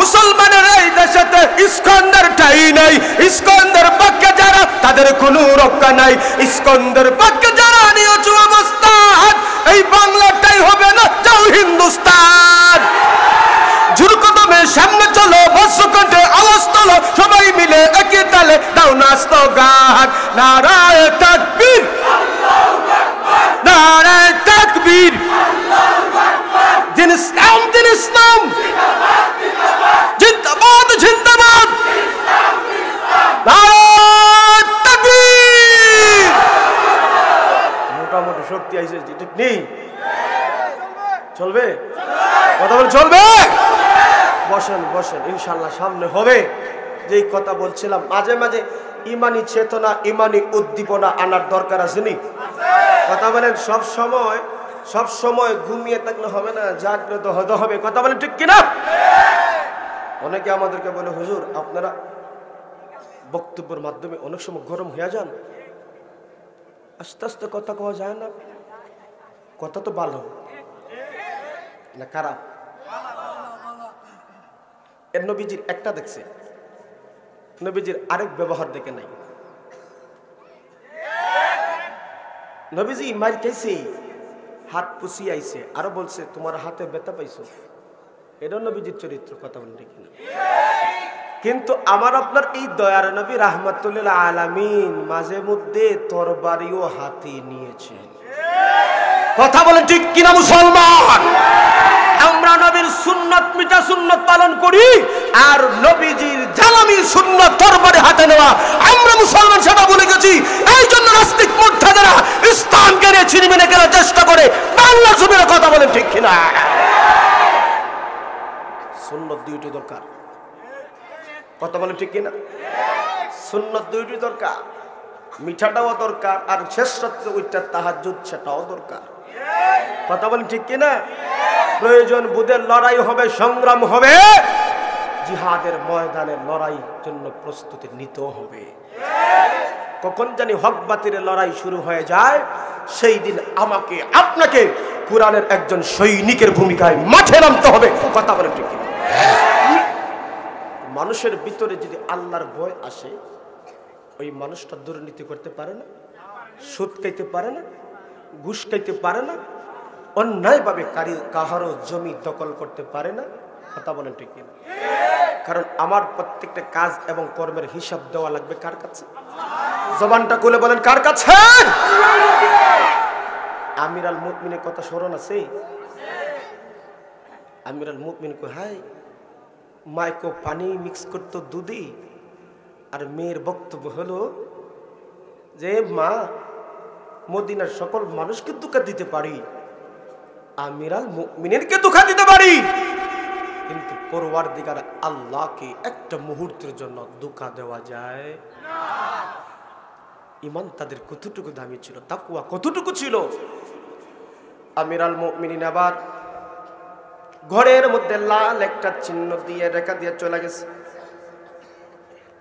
মুসলমানের এই দেশেতে ইস্কন্দের ঠাঁই নাই, ইস্কন্দের পক্ষে যারা তাদের কোনো রক্ষা নাই। ইস্কন্দের পক্ষে যারা নিয়ত অবস্থান, এই বাংলাটাই হবে না যাও হিন্দুস্তান। জুরকদমে সামনে চলো, বজ্রকণ্ঠে আওয়াজ তোলো, সবাই মিলে একই তালে দাও নাস্ত গান। নারায়ে তাকবীর, নারায়ে তাকবীর। দিন ইসলাম, দিন ইসলাম, জিন্দাবাদ জিন্দাবাদ। নারায়ে তাকবীর। মোটামুটি শক্তি আইছে, ঠিক নেই? চলবে? কথা বলে চলবে? বসেন বসেন, ইনশাল্লাহ সামনে হবে। যেই কথা বলছিলাম, মাঝে মাঝে ইমানি চেতনা, ইমানি উদ্দীপনা আনার দরকার আছে নি? কথা বলেন। সব সময় সব সময় ঘুমিয়ে থাকলে হবে না, জাগ্রত হতে হবে। কথা বলেন ঠিক কিনা? অনেকে আমাদেরকে বলে, হুজুর আপনারা বক্তব্যের মাধ্যমে অনেক সময় গরম হয়ে যান, আস্তে আস্তে কথা কওয়া যায় না। কথা তো ভালো না খারাপ? এর নবীজির একটা দেখছে, নবীজির আরেক ব্যবহার দেখে নাই। নবীজি মার খাইছে, হাত পুষি আইছে, আরো বলছে তোমার হাতে ব্যথা পাইছো। এটা নবীজির চরিত্র। কথা বলেন ঠিক না? কিন্তু আমার আপনার এই দয়ার নবী রাহমাতুল্লিল আলামিন মাঝে মধ্যে তরবারিও হাতে নিয়েছেন। কথা বলেন ঠিক কিনা মুসলমান? আমরা নবীর সুন্নাত মিটা সুন্নাত পালন করি, আর নবীজির জালামি সুন্নাত তরবারি হাতে নেওয়া আমরা মুসলমান সেটা ভুলে গেছি। এই জন্য নাস্তিক মুরতাদরা ইসলামকে নিয়ে ছিনিমিনি করার চেষ্টা করে। বাংলা জমিনে কথা বলেন ঠিক কিনা? সুন্নাত দুইটি দরকার। কথা বলেন ঠিক কিনা? সুন্নাত দুইটি দরকার, মিঠাটাও দরকার, আর শ্রেষ্ঠত্ব ওইটা তাহাজ্জুদ সেটাও দরকার। কথা বলেন ঠিক কিনা? প্রয়োজন বুদের লড়াই হবে, সংগ্রাম হবে, জিহাদের ময়দানে লড়াইয়ের জন্য প্রস্তুতি নিতে হবে। কখন জানি হক বাতিলের লড়াই শুরু হয়ে যায়, সেই দিন আমাকে আপনাকে কোরআনের একজন সৈনিকের ভূমিকায় মাঠে নামতে হবে। কথা বলেন ঠিক কিনা? মানুষের ভিতরে যদি আল্লাহর ভয় আসে, ওই মানুষটা দুর্নীতি করতে পারে না, সুদ খাইতে পারে না, ঘুষ খাইতে পারে না, অন্যায়ভাবে কাহারও জমি দখল করতে পারে না। কথা বলেন ঠিক কিনা? কারণ আমার প্রত্যেকটা কাজ এবং কর্মের হিসাব দেওয়া লাগবে কার কাছে? জবানটা খুলে বলেন কার কাছে? আমিরাল মুমিনের কথা স্মরণ আছে? আমিরাল মুমিন কো হাই মাইকো পানি মিক্স করতো দুধে, আর মেয়ের বক্তব্য হলো যে মা, মদিনার সকল মানুষকে ধোঁকা দিতে পারি, আমিরাল মুমিনকে ধোঁকা দিতে পারি, কিন্তু পরওয়ারদিগার আল্লাহকে একটা মুহূর্তের জন্য ধোঁকা দেওয়া যায় না। ঈমান তাদের কতটুকু দামি ছিল, তাকওয়া কতটুকু ছিল। আমিরাল মুমিনিন আবার ঘরের মধ্যে লাল একটা চিহ্ন দিয়ে রেখা দিয়ে চলে গেছে।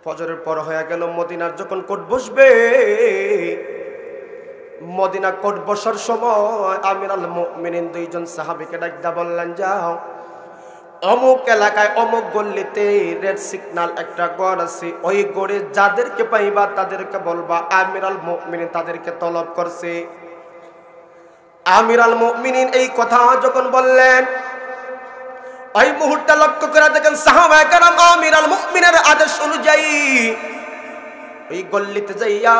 ফজরের পর হয়ে গেল, মদিনার যখন কোট বসবে, মদিনা কোট বসার সময় আমিরাল মুমিনিন দুইজন সাহাবীকে ডাকদা বললেন, যাও অমুক এলাকায় অমুক গল্লিতে রেড সিগন্যাল একটা গড় আছে, ওই গড়ে যাদেরকে পাইবা তাদেরকে বলবা আমিরাল মুমিনিন তাদেরকে তলব করছে। আমিরাল মুমিনিন এই কথা যখন বললেন, ওই মুহূর্তে লক্ষ্য করে দেখেন সাহাবায়ে কেরাম আমিরাল মুমিনের আদেশ অনুযায়ী এই গল্লিতে যাইয়া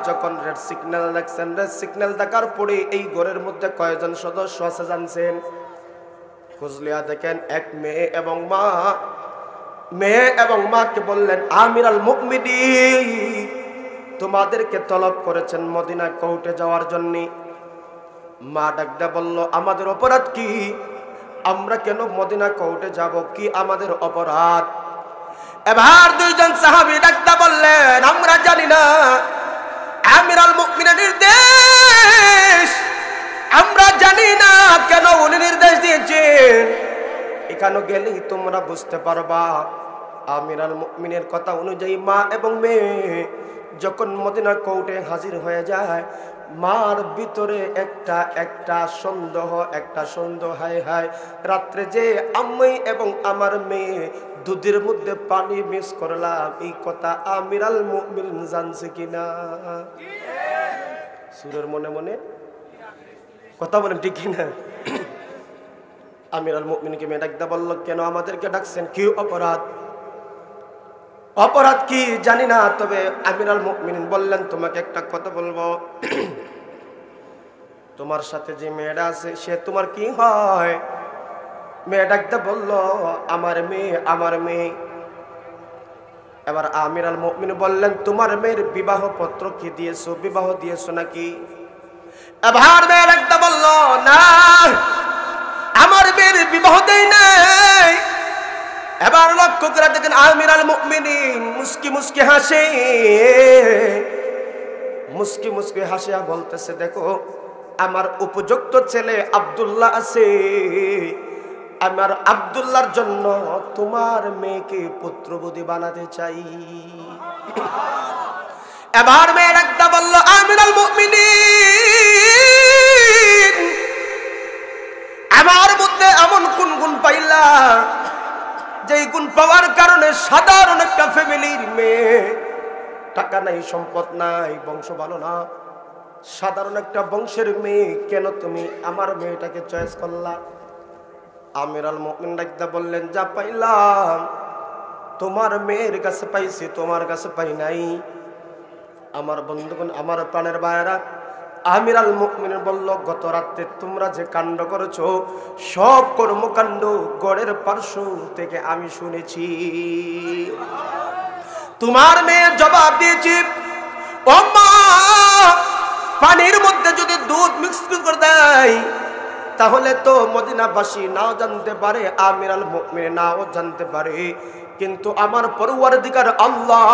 যখন রেড সিগন্যাল দেখছেন, রেড সিগন্যাল দেখার পরে এই ঘরের মধ্যে কয়জন সদস্য আছে জানছেন? খুঁজলিয়া দেখেন এক মেয়ে এবং মা। মেয়ে এবং মাকে বললেন, আমিরাল মুমিনিন তোমাদেরকে তলব করেছেন মদিনা কোর্টে যাওয়ার জন্য। মা ডাকদা বলল, আমাদের অপরাধ কি? আমরা কেন মদিনা কোর্টে যাব? কি আমাদের অপরাধ? এবার দুইজন সাহাবী ডাকদা বললেন, আমরা জানি না, আমিরাল মুমিনের নির্দেশ, আমরা জানি না কেন উনি নির্দেশ দিয়েছেন। এখানে গেলেই তোমরা বুঝতে পারবা। আমিরাল মুমিনের কথা অনুযায়ী মা এবং মেয়ে যখন মদিনা কোর্টে হাজির হয়ে যায়, মার ভিতরে একটা সন্দেহ, হায় হায়, রাত্রে যে আমি এবং আমার মেয়ে দুধের মধ্যে পানি মিক্স করলাম, এই কথা আমিরাল মুমিন জানছে কিনা? সুরের মনে মনে কথা বলেন ঠিক কিনা? আমিরাল মুমিনকে মেয়ে ডাকদা বলল, কেন আমাদেরকে ডাকছেন? কি অপরাধ? অপরাধ কি জানি না, তবে আমিরাল মুমিনিন বললেন, তোমাকে একটা কথা বলবো, তোমার সাথে যে মেয়েটা আছে সে তোমার কি হয়? মেয়ে ডাকতে বলল, আমার মেয়ে। এবার আমিরাল মুমিন বললেন, তোমার মেয়ের বিবাহ পত্র কি দিয়েছো? বিবাহ দিয়েছো নাকি? এবার মেয়ে ডাকতে বলল, না, আমার মেয়ের বিবাহ দেই নাই। এবার লক্ষ্য করে দেখেন আমিরাল মুমিনিন মুস্কি মুস্কি হাসে, বলতেছে, দেখো আমার উপযুক্ত ছেলে আব্দুল্লাহ আছে, আমার আব্দুল্লাহর জন্য তোমার মেয়েকে পুত্রবধূ বানাতে চাই। এবার মেয়ে একটা বলল, আমিরুল মুমিনিন, আমার মধ্যে এমন কোন গুণ পাইলা যেই গুণ পাওয়ার কারণে সাধারণ একটা ফ্যামিলির মেয়ে, টাকা নাই, সম্পদ নাই, বংশ ভালো না, সাধারণ একটা বংশের মেয়ে, কেন তুমি আমার মেয়েটাকে চয়েস করলা? আমিরুল মুমিনিন ডাকতে বললেন, যা পাইলাম তোমার মেয়ের কাছে পাইছি, তোমার কাছে পাই নাই। আমার বন্ধুগণ, আমার প্রাণের ভাইয়েরা, আমিরুল মুমিনিন বলল, গত রাতে তোমরা যে কাণ্ড করেছো সব কর্মকাণ্ড গড়ের পার্শ্ব থেকে আমি শুনেছি। তোমার মেয়ে জবাব দিয়েছি, ও মা, পানির মধ্যে যদি দুধ মিক্স করে দেয় তাহলে তো মদিনাবাসী নাও জানতে পারে, আমিরুল মুমিনিন নাও জানতে পারে, কিন্তু আমার পরওয়ারদিগার আল্লাহ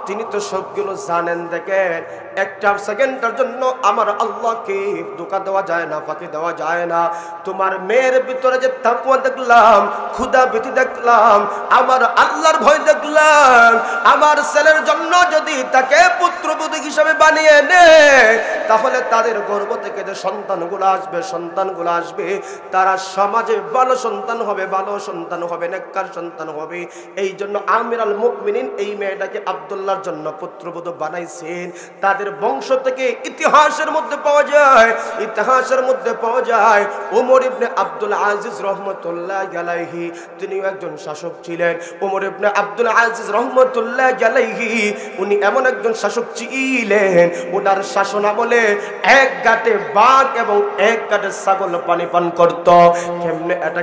তিনি তো সবগুলো জানেন। দেখেন, একটা সেকেন্ডের জন্য আমার আল্লাহকে ধোঁকা দেওয়া যায় না, ফাঁকি দেওয়া যায় না। তোমার মেয়ের ভিতরে যে তাকওয়া দেখলাম, ক্ষুধা ভীতি দেখলাম, আমার আল্লাহর ভয় দেখলাম, আমার ছেলের জন্য যদি তাকে পুত্রবধূ হিসাবে বানিয়ে নেয় তাহলে তাদের গর্ভ থেকে যে সন্তানগুলো আসবে তারা সমাজে ভালো সন্তান হবে, ভালো সন্তান হবে, নেককার সন্তান হবে। এই জন্য আমিরুল মুমিনিন এই মেয়েটাকে আব্দুল্লাহর জন্য পুত্রবধূ বানাইছেন। তাদের বংশ থেকে ইতিহাসের মধ্যে পাওয়া যায় ওমর ইবনে আব্দুল আজিজ রহমতুল্লাহি আলাইহি, তিনি একজন শাসক ছিলেন। ওমর ইবনে আব্দুল আজিজ রহমতুল্লাহি আলাইহি উনি এমন একজন শাসক ছিলেন, ওনার শাসন আমলে এক ঘাটে বাঘ এবং এক ঘাটে ছাগল পানি পান করত।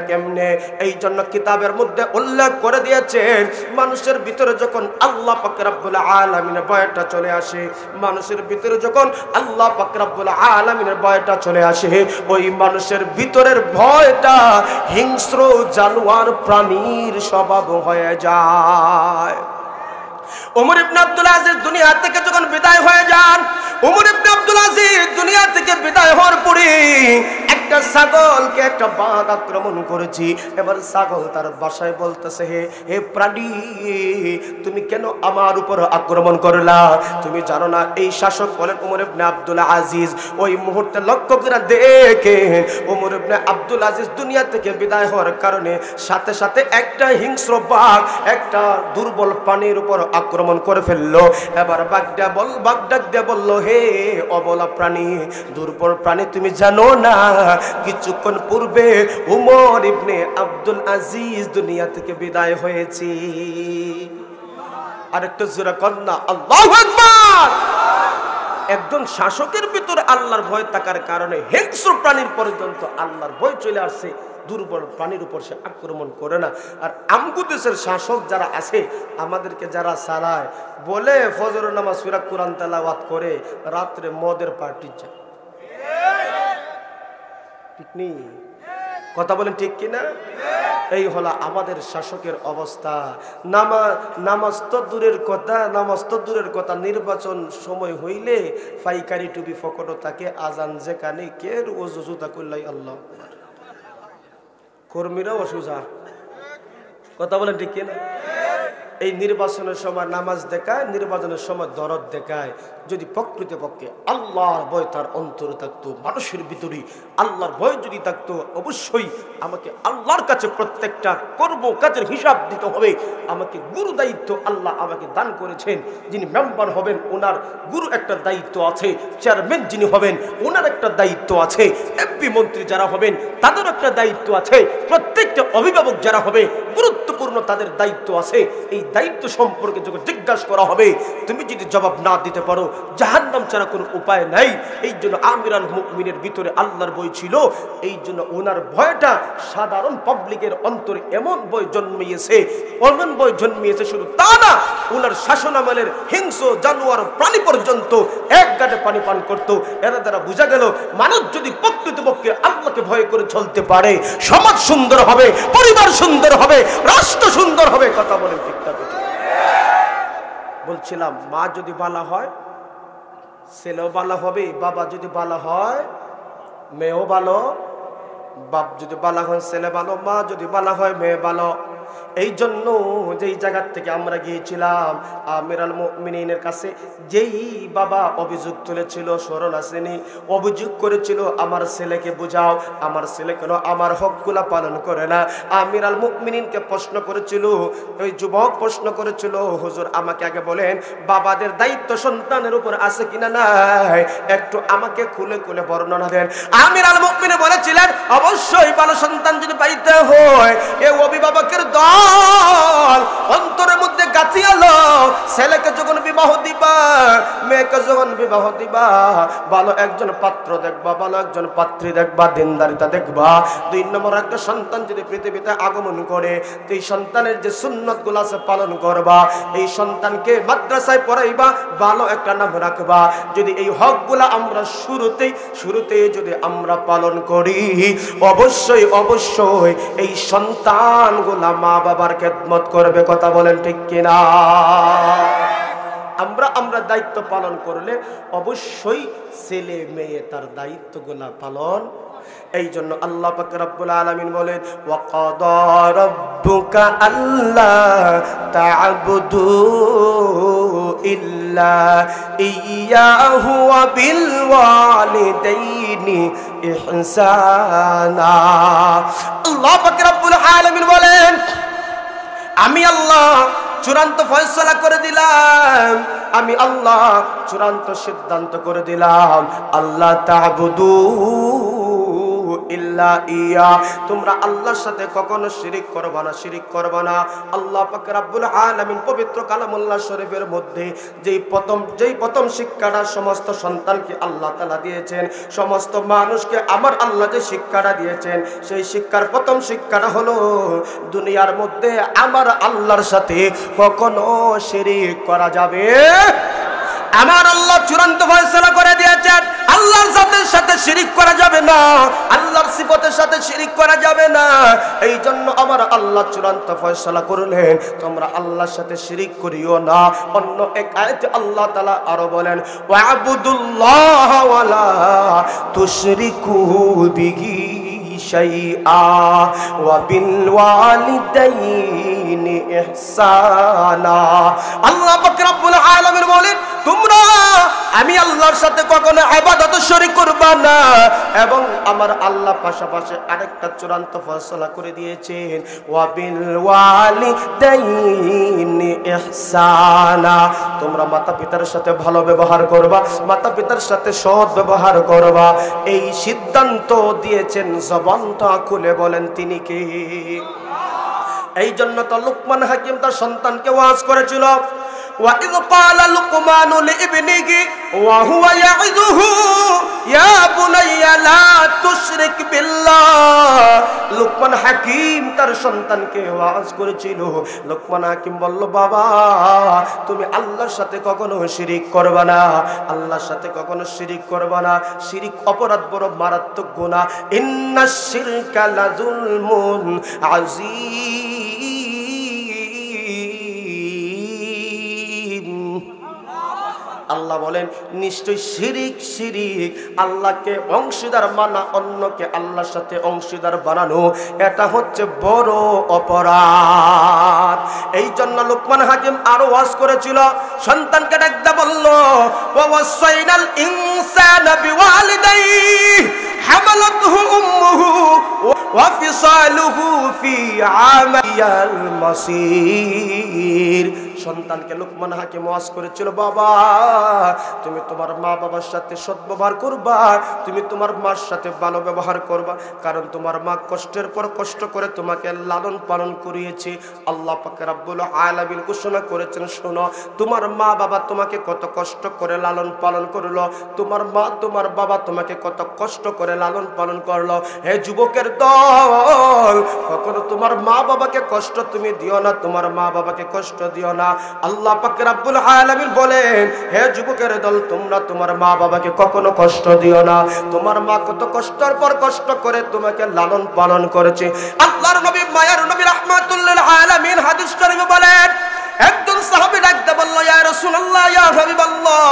কেমনে এই জন্য কিতাবের মধ্যে উল্লেখ করে দিয়েছেন, মানুষের ভিতরে যখন আল্লাহ পাক রব্বুল আলামিনের ভয়টা চলে আসে, মানুষের ভিতরে যখন আল্লাহ পাক রব্বুল আলামিনের ভয়টা চলে আসে, ওই মানুষের ভিতরের ভয়টা হিংস্র জানোয়ার প্রাণীর স্বভাব হয়ে যায়। ওমর ইবনে আব্দুল আজিজ দুনিয়া থেকে যখন বিদায় হয়ে যান, ওমর ইবনে আব্দুল আজিজ দুনিয়া থেকে বিদায় হওয়ার পরে একটা ছাগলকে একটা বাঘ আক্রমণ করেছি। এবার ছাগল তার বাসায় বলতেছে, হে প্রাণী, তুমি কেন আমার উপর আক্রমণ করলা? তুমি জানো না এই শাসক বলেন ওমর ইবনে আব্দুল আজিজ। ওই মুহূর্তে লক্ষ্য করে দেখেন, ওমর ইবনে আব্দুল আজিজ দুনিয়া থেকে বিদায় হওয়ার কারণে সাথে সাথে একটা হিংস্র বাঘ একটা দুর্বল প্রাণীর উপর আক্রমণ করে ফেললো। এবার বাঘ ডাক দিয়ে বলল, হে অবলা প্রাণী, দুর্বল প্রাণী, তুমি জানো না কিছুক্ষণ পূর্বে ওমর ইবনে আব্দুল আজিজ দুনিয়া থেকে বিদায় হয়েছে। আরেকটা জোরে কন্যা আল্লাহু আকবার। একজন শাসকের ভিতরে আল্লাহর ভয় থাকার কারণে হিংস্র প্রাণীর পর্যন্ত আল্লাহর ভয় চলে আসছে, দুর্বল প্রাণীর উপর সে আক্রমণ করে না। আর আমগো দেশের শাসক যারা আছে, আমাদেরকে যারা চালায়, বলে ফজর নামাজ সূরা কোরআন তেলাওয়াত করে রাত্রে মদের পার্টি যায়, ঠিক নেই? কথা বলেন ঠিক কিনা? এই হলো আমাদের শাসকের অবস্থা। নামাজ তো দূরের কথা, নির্বাচন সময় হইলে পাইকারি টুপি ফকটো থাকে, আজান যেখানে কে ওযু জুতা করলাই আল্লাহ, কর্মীরাও অসুজা। কথা বলেন ঠিক কিনা? এই নির্বাচনের সময় নামাজ দেখায়, নির্বাচনের সময় দরদ দেখায়। যদি প্রকৃতপক্ষে আল্লাহর ভয় তার অন্তরে থাকতো, মানুষের ভিতরে আল্লাহর ভয় যদি থাকতো, অবশ্যই আমাকে আল্লাহর কাছে প্রত্যেকটা কর্ম কাজের হিসাব দিতে হবে। আমাকে গুরু দায়িত্ব আল্লাহ আমাকে দান করেছেন। যিনি মেম্বার হবেন ওনার গুরু একটা দায়িত্ব আছে, চেয়ারম্যান যিনি হবেন ওনার একটা দায়িত্ব আছে, এমপি মন্ত্রী যারা হবেন তাদের একটা দায়িত্ব আছে, প্রত্যেকটা অভিভাবক যারা হবে গুরুত্বপূর্ণ তাদের দায়িত্ব আছে। এই দায়িত্ব সম্পর্কে যখন জিজ্ঞাসা করা হবে, তুমি যদি জবাব না দিতে পারো জাহান্নাম ছাড়া কোনো উপায় নাই। এই জন্য আমিরুল মুমিনের ভিতরে আল্লাহর ভয় ছিল। এই জন্য ওনার ভয়টা সাধারণ পাবলিকের অন্তরে এমন ভয় জন্মিয়েছে, শুধু তা না, ওনার শাসনামলের হিংস্র জানোয়ার প্রাণী পর্যন্ত এক গাঁটে পানি পান করত। এরা দ্বারা বোঝা গেল, মানুষ যদি প্রকৃতপক্ষে আল্লাহকে ভয় করে চলতে পারে, সমাজ সুন্দর হবে, পরিবার সুন্দর হবে, রাষ্ট্র সুন্দর হবে। কথা বলেন ঠিক না? বলছিলাম, মা যদি বালা হয় ছেলেও বালা হবে, বাবা যদি বালা হয় মেয়েও ভালো, বাপ যদি বালা হয় ছেলে ভালো, মা যদি বালা হয় মেয়ে ভালো। এই জন্য যেই জায়গার থেকে আমরা গিয়েছিলাম আমিরুল মুমিনিনের কাছে, যেই বাবা অভিযোগ তুলেছিল, স্মরণ আসেনি, অভিযোগ করেছিল আমার ছেলেকে বুঝাও, আমার ছেলে কেন আমার হকগুলা পালন করে না। আমিরুল মুমিনিনকে প্রশ্ন করেছিল, ওই যুবক প্রশ্ন করেছিল, হুজুর আমাকে আগে বলেন বাবাদের দায়িত্ব সন্তানের উপর আছে কিনা নাই, একটু আমাকে খুলে খুলে বর্ণনা দেন। আমিরুল মুমিনিন বলেছিলেন অবশ্যই ভালো সন্তান যদি পাইতে হয় এই অভিভাবকের দল অন্তরের মধ্যে গাঁথিয়ালো, ছেলেকে যখন বিবাহ দিবা, মেয়েকে যখন বিবাহ দিবা, ভালো একজন পাত্র দেখবা, ভালো একজন পাত্রী দেখবা, দিনদারিতা দেখবা। 2 নম্বর একটা সন্তান যদি পৃথিবীতে আগমন করে, এই সন্তানের যে সুন্নতগুলো আছে পালন করবা, এই সন্তানকে মাদ্রাসায় পড়াইবা, ভালো একটা নাম রাখবা। যদি এই হকগুলা আমরা শুরুতেই যদি আমরা পালন করি, অবশ্যই অবশ্যই এই সন্তানগুলা মা বাবার খেদমত করবে। কথা বলেন ঠিক কিনা? আমরা দায়িত্ব পালন করলে অবশ্যই ছেলে মেয়ে তার দায়িত্বগুলা পালন। এই জন্য আল্লাহ পাক রব্বুল আলামিন বলেন ওয়া কাদা রাব্বুকা আল্লা তা'বুদু ইল্লা ইয়্যাহু ওয়া বিল ওয়ালিদাইনি ইহসানা। আল্লাহ পাক রব্বুল আলামিন বলেন আমি আল্লাহ চূড়ান্ত ফয়সালা করে দিলাম, আমি আল্লাহ চূড়ান্ত সিদ্ধান্ত করে দিলাম, আল্লাহ তা'বুদু ইল্লা ইয়া, তোমরা আল্লাহর সাথে কখনো শিরিক করবে না। আল্লাহ পাক রব্বুল আলামিন পবিত্র কালামুল্লাহ শরীফের মধ্যে যেই প্রথম শিক্ষাটা সমস্ত সন্তানকে আল্লাহ তাআলা দিয়েছেন, সমস্ত মানুষকে আমার আল্লাহ যে শিক্ষাটা দিয়েছেন, সেই শিক্ষার প্রথম শিক্ষাটা হলো দুনিয়ার মধ্যে আমার আল্লাহর সাথে কখনো শিরিক করা যাবে। আমার আল্লাহ চূড়ান্ত ফয়সালা করে দিয়েছেন আল্লাহর সাথে শিরিক করা যাবে না, আল্লাহর সিফাতের সাথে শিরিক করা যাবে না। এই জন্য আমার আল্লাহ চূড়ান্ত ফয়সালা করলেন তোমরা আল্লাহর সাথে শিরিক করিও না। অন্য এক আয়াতে আল্লাহ তাআলা আরো বলেন ওয়া'বুদুল্লাহ ওয়া লা তুশরিকু বিহি শাইআ ওয়া বিল ওয়ালিদাইনি ইহসানা। আল্লাহ পাক রব্বুল আলামিন বলেন তোমরা আমি আল্লাহর সাথে কখনো ইবাদত শরীক করবা না, এবং আমার আল্লাহ পাশাপাশি আরেকটা চূড়ান্ত ফয়সালা করে দিয়েছেন ওয়া বিল ওয়ালিদাইনি ইহসানা, তোমরা মাতা পিতার সাথে ভালো ব্যবহার করবা, মাতা পিতার সাথে সৎ ব্যবহার করবা। এই সিদ্ধান্ত দিয়েছেন, জবানটা খুলে বলেন তিনি কে? এই জন্য তো লুকমান হাকিম তার সন্তানকে ওয়াজ করেছিল وَإِذْ قَالَ لُقْمَانُ لِابْنِهِ وَهُوَ يَعِظُهُ يَا بُنَيَّ لَا تُشْرِكْ بِاللَّهِ। লুকমান হাকিম তার সন্তানকে ওয়াজ করেছিল। লুকমান হাকিম বলল বাবা তুমি আল্লাহর সাথে কখনো শিরিক করবে না, আল্লাহর সাথে কখনো শিরিক করবে না। শিরিক অপরাধ, বড় মারাত্মক গুনাহ। ইন্নাশ শিরকা লাযুলমুন আযীম। আল্লাহ বলেন নিশ্চয় শিরিক আল্লাহকে অংশীদার মানা, অন্যকে আল্লাহর সাথে অংশীদার বানানো, এটা হচ্ছে বড় অপরাধ। এই জন্য লুকমান হাকিম আরো ওয়াজ করেছিল, সন্তানকে ডাকতে বলল ওয়াসাইনাল ইনসানা বিওয়ালিদাইহি হামালাতহু উম্মুহু ওয়া ফিসালুহু ফি আমাল মাসির। সন্তানকে লুকমান হাকিম ওয়াজ করেছিল বাবা তুমি তোমার মা বাবার সাথে সদ্ব্যবহার করবা, তুমি তোমার মার সাথে ভালো ব্যবহার করবা, কারণ তোমার মা কষ্টের পর কষ্ট করে তোমাকে লালন পালন করিয়েছে। আল্লাহ পাক রব্বুল আলামিন ঘোষণা করেছেন শোনো তোমার মা বাবা তোমাকে কত কষ্ট করে লালন পালন করলো, তোমার মা তোমার বাবা তোমাকে কত কষ্ট করে লালন পালন করলো। হে যুবকের দল কখনো তোমার মা বাবাকে কষ্ট তুমি দিও না, তোমার মা বাবাকে কষ্ট দিও না। আল্লাহ পাক রব্বুল আলামিন বলেন হে যুবকের দল তোমরা তোমার মা বাবাকে কখনো কষ্ট দিও না, তোমার মা কত কষ্টের পর কষ্ট করে তোমাকে লালন পালন করেছে। আল্লাহর নবী মায়ার নবী রাহমাতুল লিল আলামিন হাদিস শরীফে বলেন একজন সাহাবী ডাকতে বলল, ইয়া রাসূলুল্লাহ, ইয়া হাবিবাল্লাহ,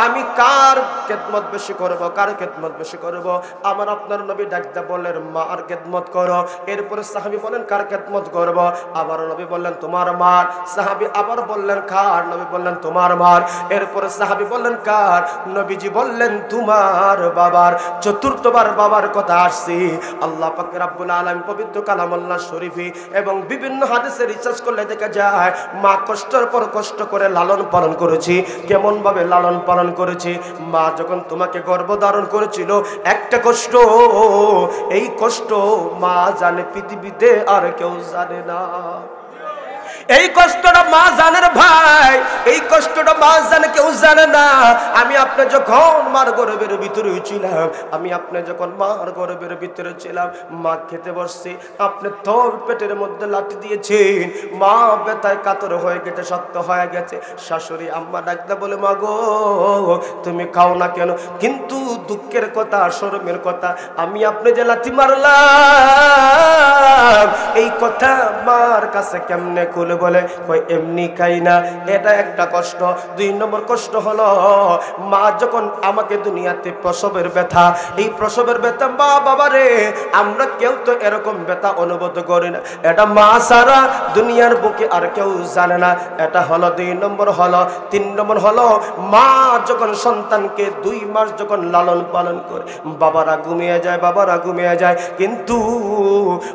আমি কার খেদমত বেশি করব, কার খেদমত বেশি করব? আমার আপনার নবী ডাকতে বললেন, মার খেদমত করো। এরপরে সাহাবী বলেন, কার খেদমত করব? আবার নবী বললেন, তোমার মার। সাহাবী আবার বললেন, কার? নবী বললেন, তোমার মার। এরপরে সাহাবী বললেন, কার? নবীজি বললেন, তোমার বাবার। চতুর্থবার বাবার কথা আসছে। আল্লাহ পাক রব্বুল আলামিন পবিত্র কালামুল্লাহ শরীফে এবং বিভিন্ন হাদিসে রিসার্চ করলে দেখা যায়, মা কষ্টের পর কষ্ট করে লালন পালন করেছি। কেমন ভাবে লালন পালন করেছি? মা যখন তোমাকে গর্ভধারণ করেছিল, একটা কষ্ট, এই কষ্ট মা জানে, পৃথিবীতে আর কেউ জানে না। এই কষ্টটা মা জানেন ভাই, এই কষ্টটা মা জানে, কেউ জানে না। আমি আপনি যখন মার গর্ভের ভিতরে ছিলাম, আমি আপনি যখন মার গর্ভের ভিতরে ছিলাম, মা খেতে বসছি, আপনি তোর পেটের মধ্যে লাঠি দিয়েছেন, মা ব্যথায় কাতর হয়ে গেছে, শক্ত হয়ে গেছে। শাশুড়ি আম্মা ডাকতে বলে, মা গো তুমি খাও না কেন? কিন্তু দুঃখের কথা, শরমের কথা, আমি আপনি যে লাঠি মারলাম, এই কথা মার কাছে কেমনে খুলে বলে? কই এমনি খাই না। এটা একটা কষ্ট। 2 নম্বর কষ্ট হলো, মা যখন আমাকে দুনিয়াতে প্রসবের ব্যথা, এই প্রসবের ব্যথা, মা বাবা রে, আমরা কেউ তো এরকম ব্যথা অনুভব করি না। এটা মা সারা দুনিয়ার বুকে আর কেউ জানে না। এটা হলো 2 নম্বর। হলো 3 নম্বর হলো, মা যখন সন্তানকে 2 মাস যখন লালন পালন করে, বাবারা ঘুমিয়ে যায়, বাবারা ঘুমিয়ে যায়, কিন্তু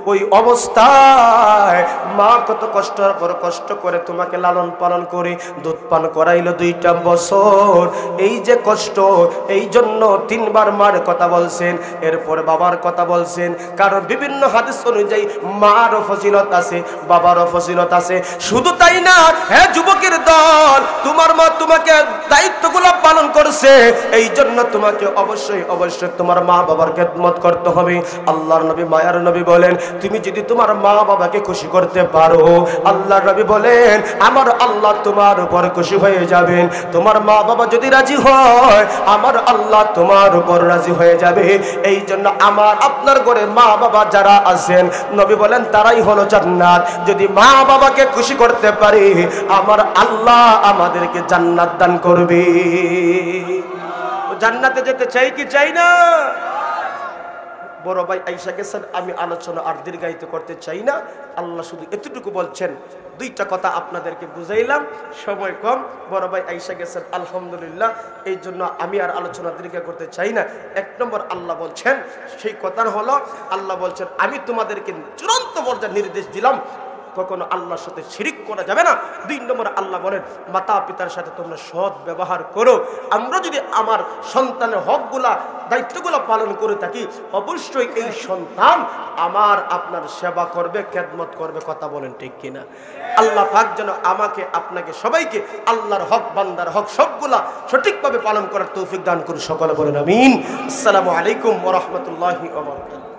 ওই অবস্থায় মা কত কষ্টের পর কষ্ট করে তোমাকে লালন পালন করে দুধ পান করাইলো 2টা বছর। এই যে কষ্ট, এই জন্য 3 বার মার কথা বলছেন, এরপরে বাবার কথা বলছেন। কারণ বিভিন্ন হাদিস অনুযায়ী মারও ফজিলত আছে, বাবারও ফজিলত আছে। শুধু তাই না, হ্যাঁ যুবকের দল, তোমার মা তোমাকে দায়িত্বগুলো পালন করছে, এই জন্য তোমাকে অবশ্যই অবশ্যই তোমার মা বাবার খেদমত করতে হবে। আল্লাহর নবী, মায়ার নবী বলেন, তুমি যদি তোমার মা বাবাকে খুশি করতে পারো, আল্লাহর নবী বলেন, আমার আল্লাহ তোমার উপর খুশি হয়ে যাবেন। তোমার মা বাবা যদি রাজি হয়, আমার আল্লাহ তোমার উপর রাজি হয়ে যাবে। এই জন্য আমার আপনার ঘরে মা বাবা যারা আছেন, নবী বলেন তারাই হলো জান্নাত। যদি মা বাবাকে খুশি করতে পারি, আমার আল্লাহ আমাদেরকে জান্নাত দান করবে। জান্নাতে যেতে চাই কি চাই না? বড় ভাই আয়েশা গেছেন, আমি আলোচনা আর দীর্ঘায়িত করতে চাই না। আল্লাহ শুধু এতটুকু বলছেন, 2টা কথা আপনাদেরকে বুঝাইলাম, সময় কম। বড় ভাই আয়েশা গেছেন, আলহামদুলিল্লাহ। এই জন্য আমি আর আলোচনা দীর্ঘ করতে চাই না। 1 নম্বর আল্লাহ বলছেন, সেই কথা হলো, আল্লাহ বলছেন, আমি তোমাদেরকে চূড়ান্ত পর্যায়ে নির্দেশ দিলাম, কখনো আল্লাহর সাথে শিরিক করা যাবে না। 2 নম্বর আল্লাহ বলেন, মাতা পিতার সাথে তোমরা সৎ ব্যবহার করো। আমরা যদি আমার সন্তানের হকগুলা, দায়িত্বগুলো পালন করে থাকি, অবশ্যই এই সন্তান আমার আপনার সেবা করবে, খেদমত করবে। কথা বলেন ঠিক কিনা? আল্লাহ পাক যেন আমাকে, আপনাকে, সবাইকে আল্লাহর হক, বান্দার হক সবগুলা সঠিকভাবে পালন করার তৌফিক দান করুন। সকলে বলেন আমিন। আসসালামু আলাইকুম ওয়া রাহমাতুল্লাহি ওয়া বারাকাতুহু।